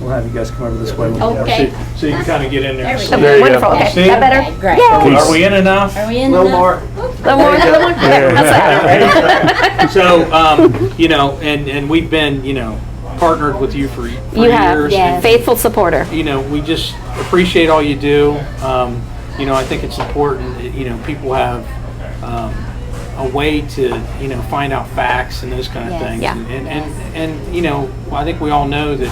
we'll have you guys come over this way. Okay. So you can kind of get in there. There you Wonderful. go. Okay. See? That better? Okay, great. Yay. Are we in enough? Are we in? No enough? more. The more, the more. Okay, how's that? So, and we've been, partnered with you for You have, years. yes. faithful supporter. We just appreciate all you do. I think it's important that, people have a way to, find out facts and those kind of Yes. things. Yeah. And I think we all know that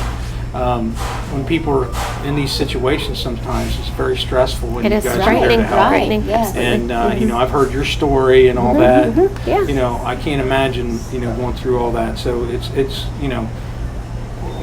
when people are in these situations, sometimes it's very stressful. When It you is guys are there frightening. to help. Frightening. Yes. And I've heard your story and all that. Yeah. I can't imagine going through all that. So it's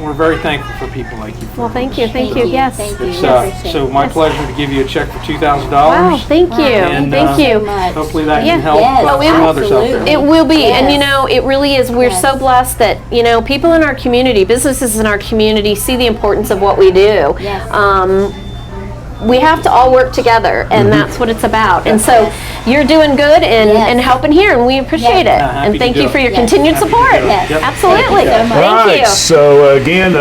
we're very thankful for people like you. Well, thank you. Thank you. Yes. Thank you. It's, We appreciate so it. my pleasure to give you a check for $2,000. Wow, thank you. And, Thank so you. much. Hopefully that Yeah. can help Yes, some others out there. absolutely. It will be, and Yes. it really is. We're so Yes. blessed that people in our community, businesses in our community, see the importance of what we do. Yes. We have to all work together, and that's what it's about. And so you're doing good and, Yes. and helping here, and we appreciate it. happy And to thank do you it. for your Yes. continued Happy to support. do it. Yes. Yep. Absolutely. Thank you so much. All Thank right, you. so again,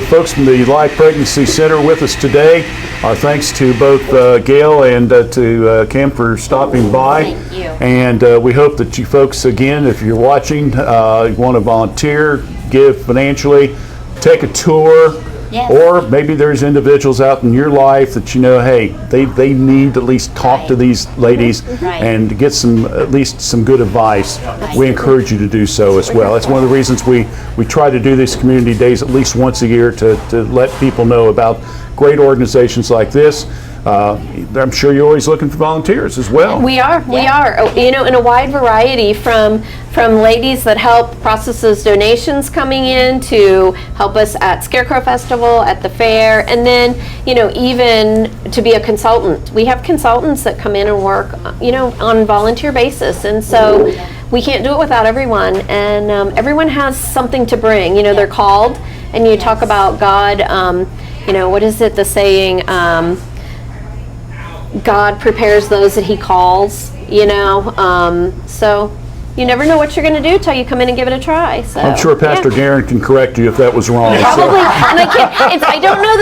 folks from the Life Pregnancy Center with us today. Our thanks to both Gail and to Kim for stopping by. Thank you. And we hope that you folks, again, if you're watching, you want to volunteer, give financially, take a tour, Yes. or maybe there's individuals out in your life that hey, they need to at least talk to these ladies Right. and get at least some good advice. We encourage you to do so as well. That's one of the reasons we try to do these community days at least once a year to let people know about great organizations like this. I'm sure you're always looking for volunteers as well. We are. Oh, in a wide variety from ladies that help process those donations coming in to help us at Scarecrow Festival, at the fair, and then, even to be a consultant. We have consultants that come in and work, on a volunteer basis. And so we can't do it without everyone. And everyone has something to bring. They're called, and you talk about God, what is it, the saying, God prepares those that he calls, so you never know what you're going to do till you come in and give it a try. So I'm sure Pastor Garen can correct you if that was wrong. Probably, and I don't know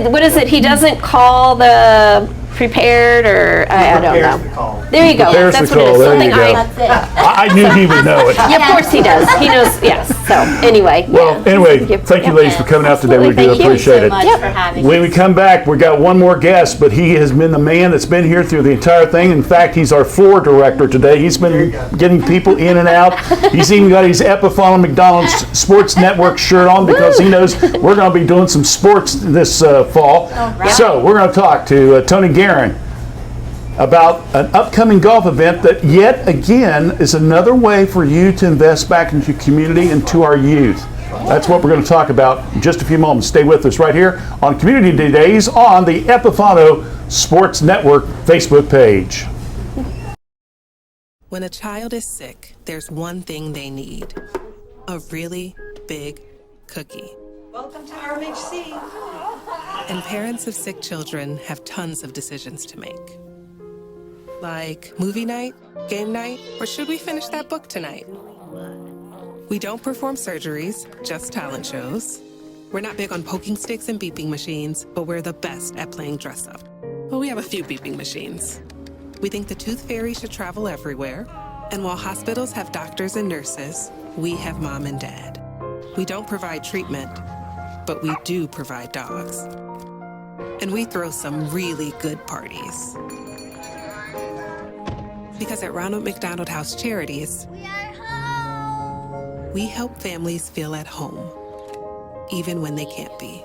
that what is it? He doesn't call the prepared, or I don't know. There you go. Prepares That's the what it call. is. There Something you go. That's it. I knew he would know it. Yeah, of course he does. He knows. Yes. So anyway. Well, anyway, thank you ladies for coming out today. We do Absolutely. Thank you appreciate so it. much for having When us. we come back, we got one more guest, but he has been the man that's been here through the entire thing. In fact, he's our floor director today. He's been getting people in and out. He's even got his Epifano McDonald's Sports Network shirt on because he knows we're going to be doing some sports this fall. right. So we're going to talk to Tony Garen about an upcoming golf event that yet again is another way for you to invest back into your community and to our youth. That's what we're going to talk about in just a few moments. Stay with us right here on Community Days on the Epifano Sports Network Facebook page. When a child is sick, there's one thing they need: a really big cookie. Welcome to RMHC. And parents of sick children have tons of decisions to make. Like movie night, game night, or should we finish that book tonight? We don't perform surgeries, just talent shows. We're not big on poking sticks and beeping machines, but we're the best at playing dress up. Well, we have a few beeping machines. We think the tooth fairy should travel everywhere. And while hospitals have doctors and nurses, we have mom and dad. We don't provide treatment, but we do provide dogs. And we throw some really good parties. Because at Ronald McDonald House Charities, we help families feel at home, even when they can't be.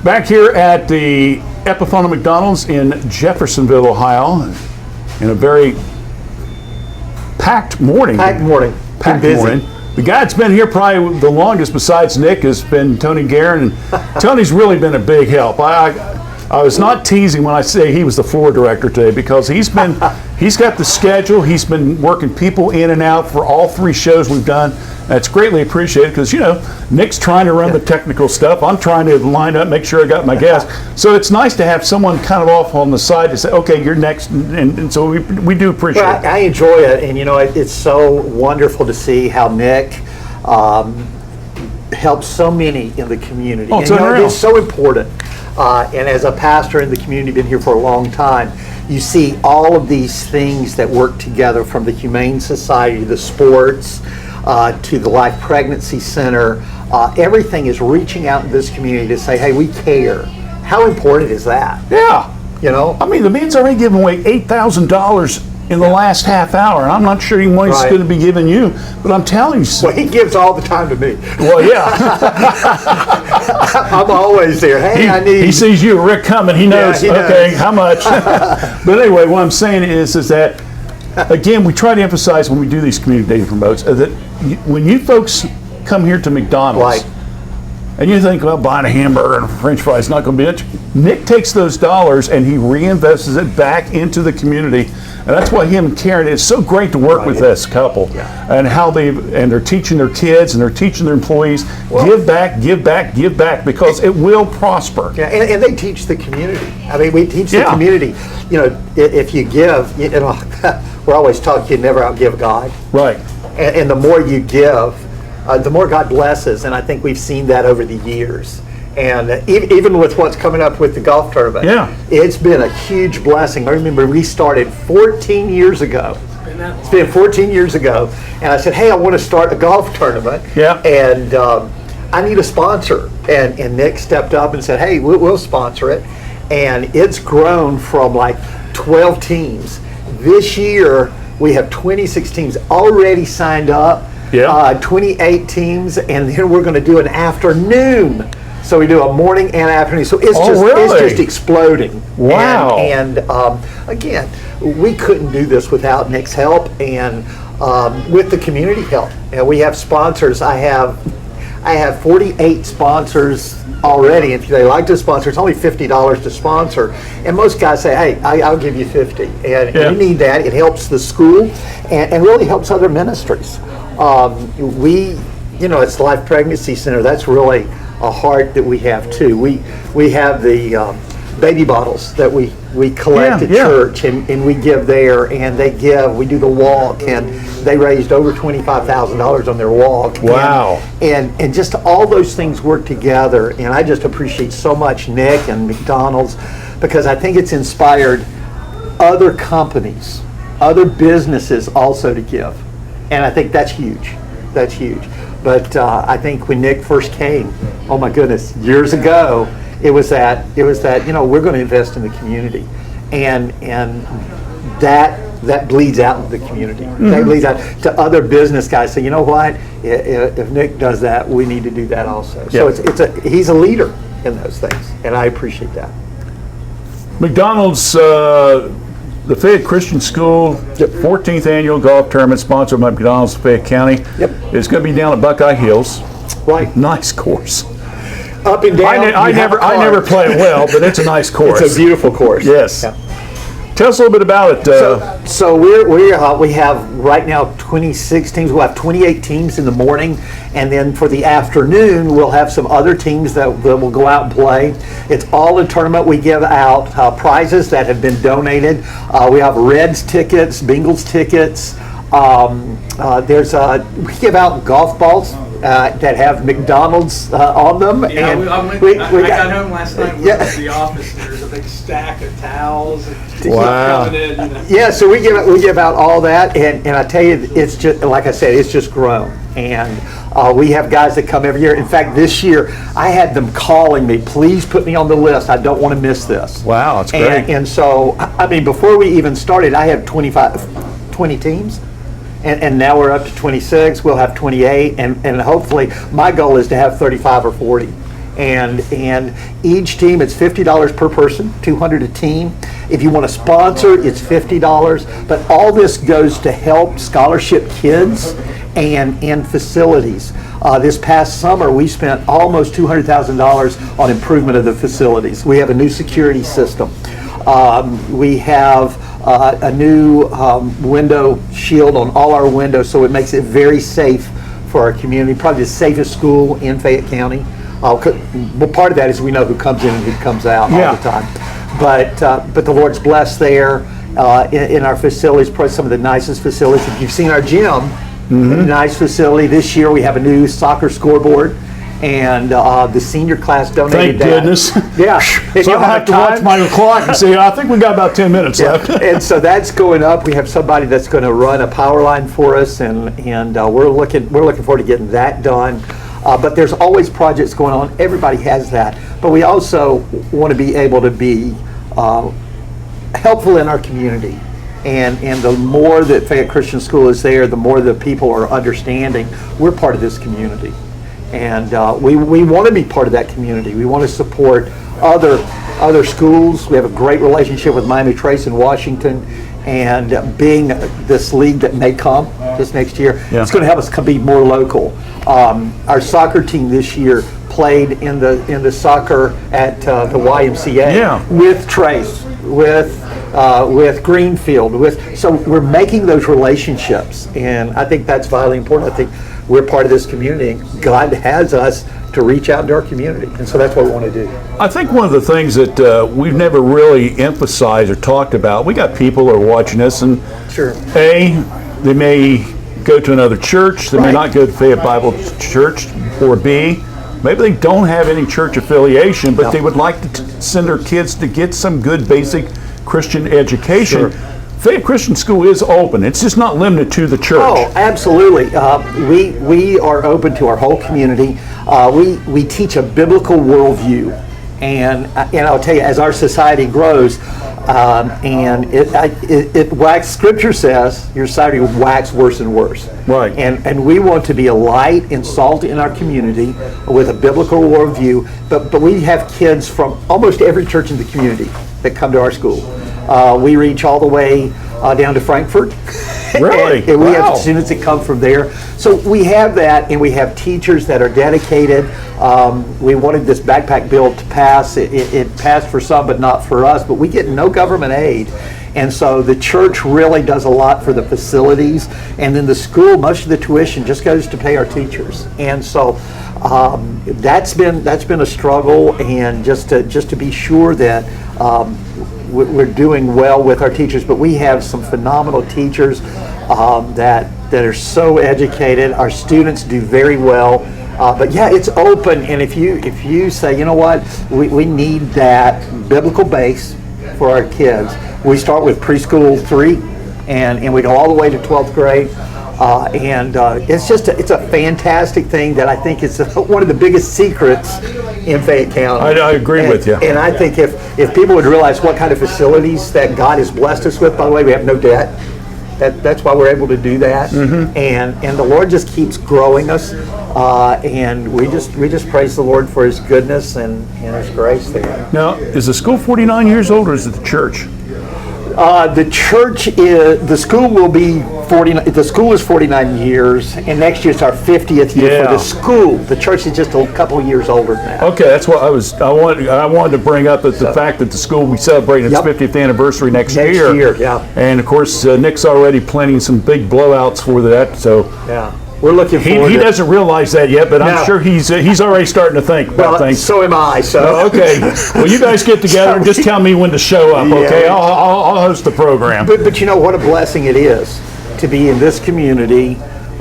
Back here at the Epifano McDonald's in Jeffersonville, Ohio, in a very packed morning. Packed morning. Packed morning. The guy that's been here probably the longest besides Nick has been Tony Guerin, and Tony's really been a big help. I was not teasing when I say he was the floor director today, because he's got the schedule, he's been working people in and out for all 3 shows we've done. That's greatly appreciated, because, you know, Nick's trying to run the technical stuff. I'm trying to line up, make sure I got my guests. So it's nice to have someone kind of off on the side to say, okay, you're next. And so we do appreciate it. I enjoy it. And, you know, it's so wonderful to see how Nick helps so many in the community. Oh, and, you know, it's so important. And as a pastor in the community, been here for a long time, you see all of these things that work together, from the Humane Society, the sports, to the Life Pregnancy Center. Everything is reaching out in this community to say, hey, we care. How important is that? Yeah. You know? I mean, the man's already given away $8,000 in the last half hour, and I'm not sure what he's going to be giving you, but I'm telling you. Well, he gives all the time to me. Well, yeah. I'm always there. Hey, he sees you, Rick, coming. He knows, he okay, knows. how much? But anyway, what I'm saying is that, again, we try to emphasize when we do these community day promotes that when you folks come here to McDonald's, and you think, well, buying a hamburger and a French fry is not going to be much. Nick takes those dollars and he reinvests it back into the community, and that's why him and Karen, it's so great to work with this couple, and how they're teaching their kids and they're teaching their employees, give back, give back, give back, because it will prosper. Yeah, and they teach the community. I mean, we teach the community. You know, if you give, you know, we're always talking, you never outgive God. Right. And the more you give, the more God blesses, and I think we've seen that over the years. And even with what's coming up with the golf tournament, it's been a huge blessing. I remember we started 14 years ago. It's been 14 years ago, and I said, hey, I want to start a golf tournament, and I need a sponsor. And Nick stepped up and said, hey, we'll sponsor it. And it's grown from like 12 teams. This year, we have 26 teams already signed up. 28 teams, and then we're going to do an afternoon. So we do a morning and afternoon. So it's it's just exploding. Wow! And again, we couldn't do this without Nick's help and with the community help. And we have sponsors. I have 48 sponsors already. If they like to sponsor, it's only $50 to sponsor. And most guys say, hey, I'll give you 50. And we need that. It helps the school and really helps other ministries. You know, it's Life Pregnancy Center. That's really a heart that we have too. We have the baby bottles that we collect at church, and we give there, and they give. We do the walk, and they raised over $25,000 on their walk. Wow! And just all those things work together, and I just appreciate so much Nick and McDonald's, because I think it's inspired other companies, other businesses also to give. And I think that's huge. That's huge. But I think when Nick first came, oh my goodness, years ago, it was that, you know, we're going to invest in the community. And that that bleeds out into the community. That bleeds out to other business guys. So you know what? If Nick does that, we need to do that also. So he's a leader in those things, and I appreciate that. McDonald's, the Fayette Christian School, 14th annual golf tournament sponsored by McDonald's Fayette County. Yep. It's going to be down at Buckeye Hills. Right. Nice course. Up and down. I never play it well, but it's a nice course. It's a beautiful course. Yes. Yeah. Tell us a little bit about it. So we have right now 26 teams. We'll have 28 teams in the morning, and then for the afternoon we'll have some other teams that will go out and play. It's all a tournament. We give out prizes that have been donated. We have Reds tickets, Bengals tickets. We give out golf balls that have McDonald's on them. Yeah, and I got home last night. We went to the office, and there's a big stack of towels. And Wow. coming in, you know. Yeah, so we give out all that, and I tell you, it's just like I said, it's just grown, and we have guys that come every year. In fact, this year I had them calling me, please put me on the list. I don't want to miss this. Wow, that's great. And so, I mean, before we even started, I had 20 teams. And now we're up to 26. We'll have 28, and hopefully my goal is to have 35 or 40. And each team, it's $50 per person, $200 a team. If you want to sponsor, it's $50. But all this goes to help scholarship kids and facilities. This past summer, we spent almost $200,000 on improvement of the facilities. We have a new security system. We have a new window shield on all our windows, so it makes it very safe for our community. Probably the safest school in Fayette County. Well, part of that is we know who comes in and who comes out all the time. But the Lord's blessed there in our facilities. Probably some of the nicest facilities. If you've seen our gym, nice facility. This year we have a new soccer scoreboard. And the senior class donated Thank goodness. Yeah. So I have to watch my clock and say, I think we got about 10 minutes left. And so that's going up. We have somebody that's going to run a power line for us, and we're looking forward to getting that done. But there's always projects going on. Everybody has that. But we also want to be able to be helpful in our community. And the more that Fayette Christian School is there, the more the people are understanding we're part of this community. And we want to be part of that community. We want to support other schools. We have a great relationship with Miami Trace in Washington, and being this league that may come this next year, it's going to help us be more local. Our soccer team this year played in the soccer at the YMCA with Trace, with Greenfield, so we're making those relationships, and I think that's vitally important. I think we're part of this community. God has us to reach out to our community, and so that's what we want to do. I think one of the things that we've never really emphasized or talked about, we got people who are watching us, and they may go to another church, they may not go to Fayette Bible Church, or B, maybe they don't have any church affiliation, but they would like to send their kids to get some good basic Christian education. Fayette Christian School is open. It's just not limited to the church. Oh, absolutely. We are open to our whole community. We teach a biblical worldview, and I'll tell you, as our society grows, and it wax. Scripture says your society will wax worse and worse. Right. And we want to be a light and salt in our community with a biblical worldview. But we have kids from almost every church in the community that come to our school. We reach all the way down to Frankfurt. Really? and we have students that come from there. So we have that, and we have teachers that are dedicated. We wanted this backpack bill to pass. It passed for some, but not for us. But we get no government aid. And so the church really does a lot for the facilities. And then the school, most of the tuition just goes to pay our teachers. And so that's been a struggle, and just to be sure that we're doing well with our teachers. But we have some phenomenal teachers that are so educated. Our students do very well. But yeah, it's open, and if you say, you know what, we need that biblical base for our kids. We start with preschool 3, and we go all the way to 12th grade. It's a fantastic thing that I think is one of the biggest secrets in Fayette County. I agree with you. And I think if people would realize what kind of facilities that God has blessed us with, by the way, we have no debt. That's why we're able to do that. And the Lord just keeps growing us, and we just praise the Lord for His goodness and His grace there. Now, is the school 49 years old, or is it the church? The church is, the school will be 49, the school is 49 years, and next year's our 50th year for the school. The church is just a couple years older than that. Okay, that's what I wanted to bring up, the fact that the school will be celebrating its 50th anniversary next year. And of course, Nick's already planning some big blowouts for that, so. Yeah. We're looking forward. He doesn't realize that yet, but I'm sure he's already starting to think about things. So am I. So okay. Well, you guys get together and just tell me when to show up. Okay, I'll host the program. But you know what a blessing it is to be in this community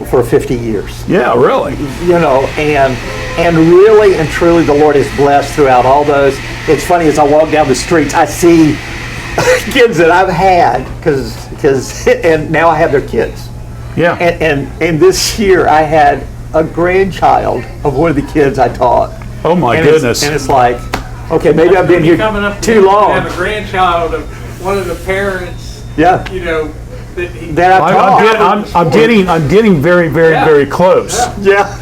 for 50 years. Yeah, really. You know, and really and truly, the Lord is blessed throughout all those. It's funny, as I walk down the streets, I see kids that I've had because and now I have their kids. Yeah. And this year I had a grandchild of one of the kids I taught. Oh my goodness. And it's like, okay, maybe I've been here too long. Have a grandchild of one of the parents. Yeah. You know, that I taught. I'm getting very, very close. Yeah.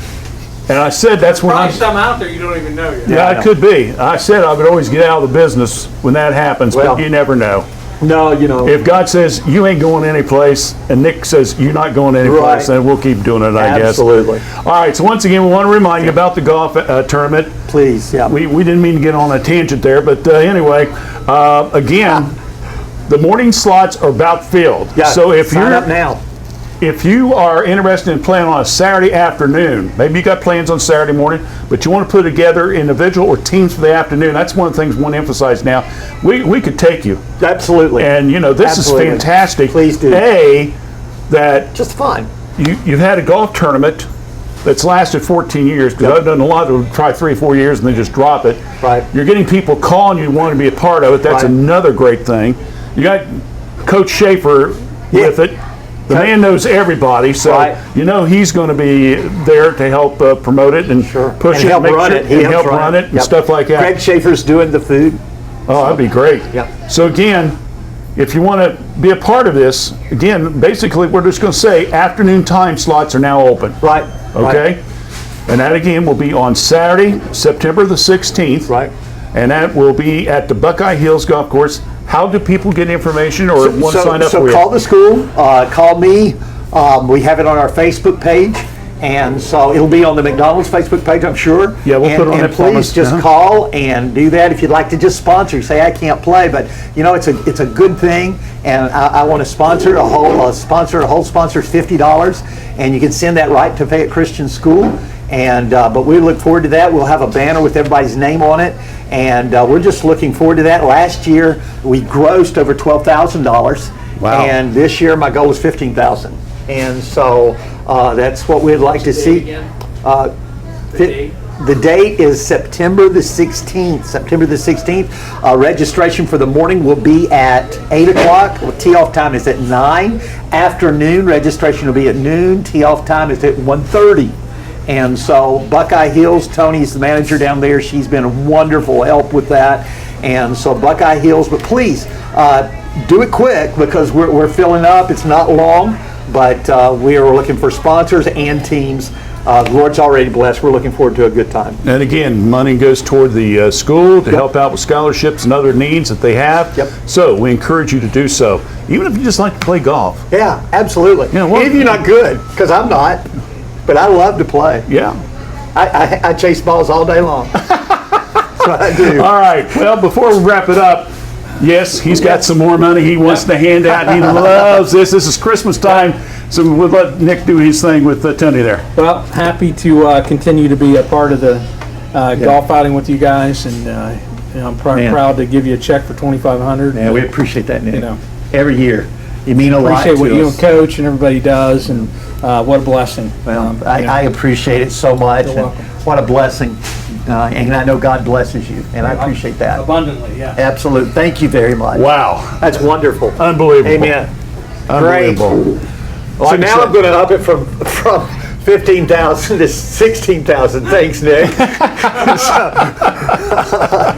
And I said that's when probably some out there you don't even know yet. Yeah, it could be. I said I would always get out of the business when that happens, but you never know. No, you know. If God says you ain't going any place, and Nick says you're not going any place, then we'll keep doing it, I guess. Absolutely. All right, so once again, we want to remind you about the golf tournament. Please, yeah. We didn't mean to get on a tangent there, but anyway, again, the morning slots are about filled. Yeah, so if sign you're up now. If you are interested in playing on a Saturday afternoon, maybe you got plans on Saturday morning, but you want to put together individual or teams for the afternoon, that's one of the things we want to emphasize now. We could take you. Absolutely. And, you know, this is fantastic. Please do. That just fun. You've had a golf tournament that's lasted 14 years, because I've done a lot of try 3 or 4 years and then just drop it. Right. You're getting people calling you wanting to be a part of it. That's another great thing. You got Coach Schaefer with it. The man knows everybody, so you know he's going to be there to help promote it and push and it, help run it. He help run it and stuff like that. Greg Schaefer's doing the food. Oh, that'd be great. Yeah. So again, if you want to be a part of this, again, basically we're just going to say afternoon time slots are now open. Right. Okay. And that again will be on Saturday, September the 16th. Right. And that will be at the Buckeye Hills Golf Course. How do people get information or want to sign up for you? So call the school, call me. We have it on our Facebook page, and so it'll be on the McDonald's Facebook page, I'm sure. Yeah, we'll put it on and that. Please just call and do that if you'd like to just sponsor. You say I can't play, but you know it's a good thing, and I want to sponsor a whole sponsor is $50, and you can send that right to Fayette Christian School. And but we look forward to that. We'll have a banner with everybody's name on it, and we're just looking forward to that. Last year we grossed over $12,000, and this year my goal is $15,000. And so that's what we'd like to see. The date is September the 16th. September the 16th. Registration for the morning will be at 8 o'clock. Well, tee-off time is at 9. Afternoon registration will be at noon. Tee-off time is at 1:30. And so Buckeye Hills, Tony's the manager down there. She's been a wonderful help with that. And so Buckeye Hills, but please do it quick because we're filling up. It's not long, but we are looking for sponsors and teams. The Lord's already blessed. We're looking forward to a good time. And again, money goes toward the school to help out with scholarships and other needs that they have. So we encourage you to do so, even if you just like to play golf. Yeah, absolutely. You know, even if you're not good, because I'm not. But I love to play. Yeah. I chase balls all day long. That's what I do. All right. Well, before we wrap it up, yes, he's got some more money he wants to hand out. He loves this. This is Christmas time, so we'll let Nick do his thing with Tony there. Well, happy to continue to be a part of the golf outing with you guys, and you know, I'm proud to give you a check for $2,500. Yeah, we appreciate that, Nick. You know, every year. You mean a lot to us. Appreciate what you and Coach and everybody does, and what a blessing. Well, I appreciate it so much. You're welcome. What a blessing. And I know God blesses you, and I appreciate that. Abundantly, yeah. Absolutely. Thank you very much. Wow. That's wonderful. Unbelievable. Amen. Unbelievable. Great. So now I'm going to up it from 15,000 to 16,000. Thanks, Nick.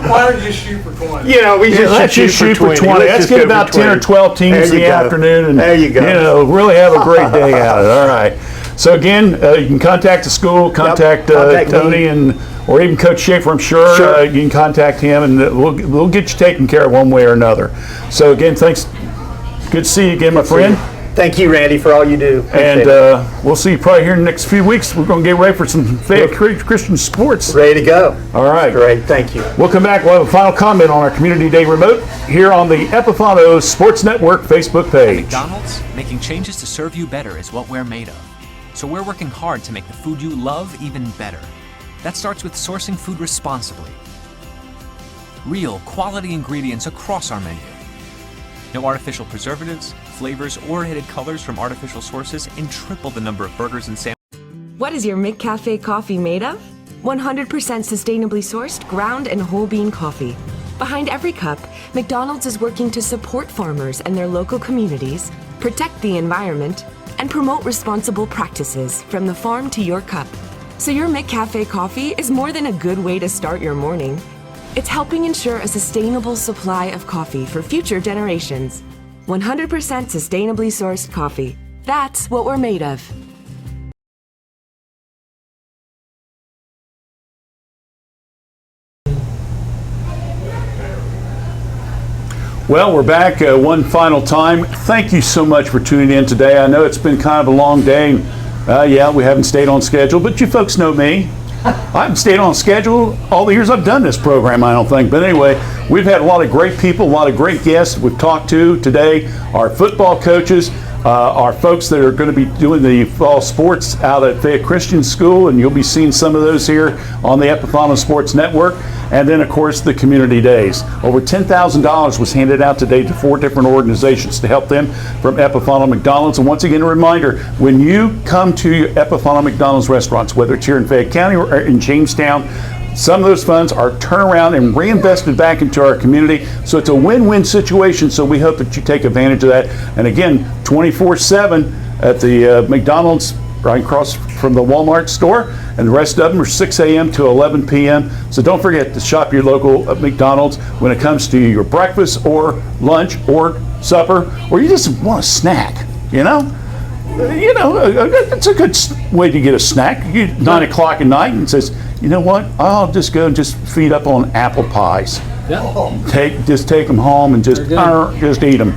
Why don't you shoot for 20? You know, we Let's just shoot for 20. Let's get about 10 or 12 teams in the afternoon and, there you go. really have a great day out of it. All right. So again, you can contact the school, contact Tony, or even Coach Schaefer, I'm sure. Sure. You can contact him, and we'll get you taken care of one way or another. So again, thanks. Good to see you again, my friend. Thank you, Randy, for all you do. And we'll see you probably here in the next few weeks. We're going to get ready for some Christian sports. Ready to go. All right. Great. Thank you. We'll come back. We'll have a final comment on our Community Day remote here on the Epifano Sports Network Facebook page. McDonald's, making changes to serve you better is what we're made of. So we're working hard to make the food you love even better. That starts with sourcing food responsibly. Real, quality ingredients across our menu. No artificial preservatives, flavors, or added colors from artificial sources, and triple the number of burgers and sandwiches. What is your McCafe coffee made of? 100% sustainably sourced, ground, and whole bean coffee. Behind every cup, McDonald's is working to support farmers and their local communities, protect the environment, and promote responsible practices from the farm to your cup. So your McCafe coffee is more than a good way to start your morning. It's helping ensure a sustainable supply of coffee for future generations. 100% sustainably sourced coffee. That's what we're made of. Well, we're back one final time. Thank you so much for tuning in today. I know it's been kind of a long day. Yeah, we haven't stayed on schedule, but you folks know me. I haven't stayed on schedule all the years I've done this program, I don't think. But anyway, we've had a lot of great people, a lot of great guests we've talked to today. Our football coaches, our folks that are going to be doing the fall sports out at Fayette Christian School, and you'll be seeing some of those here on the Epifano Sports Network. And then, of course, the community days. Over $10,000 was handed out today to 4 different organizations to help them from Epifano McDonald's. And once again, a reminder, when you come to Epifano McDonald's restaurants, whether it's here in Fayette County or in Jamestown, some of those funds are turned around and reinvested back into our community. So it's a win-win situation. So we hope that you take advantage of that. And again, 24/7 at the McDonald's right across from the Walmart store, and the rest of them are 6 a.m. to 11 p.m. So don't forget to shop your local McDonald's when it comes to your breakfast or lunch or supper, or you just want a snack, it's a good way to get a snack. 9 o'clock at night and says, you know what, I'll just go and just feed up on apple pies. Yeah. Just take them home and just eat them,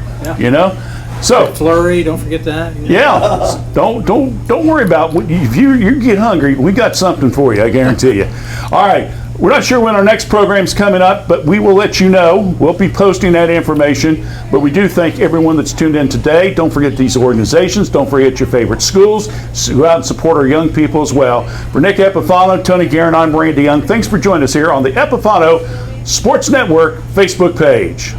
So flurry, don't forget that. Yeah, don't worry about if you get hungry. We got something for you, I guarantee you. All right, we're not sure when our next program's coming up, but we will let you know. We'll be posting that information. But we do thank everyone that's tuned in today. Don't forget these organizations. Don't forget your favorite schools. Go out and support our young people as well. For Nick Epifano, Tony Guerin, I'm Randy Young. Thanks for joining us here on the Epifano Sports Network Facebook page.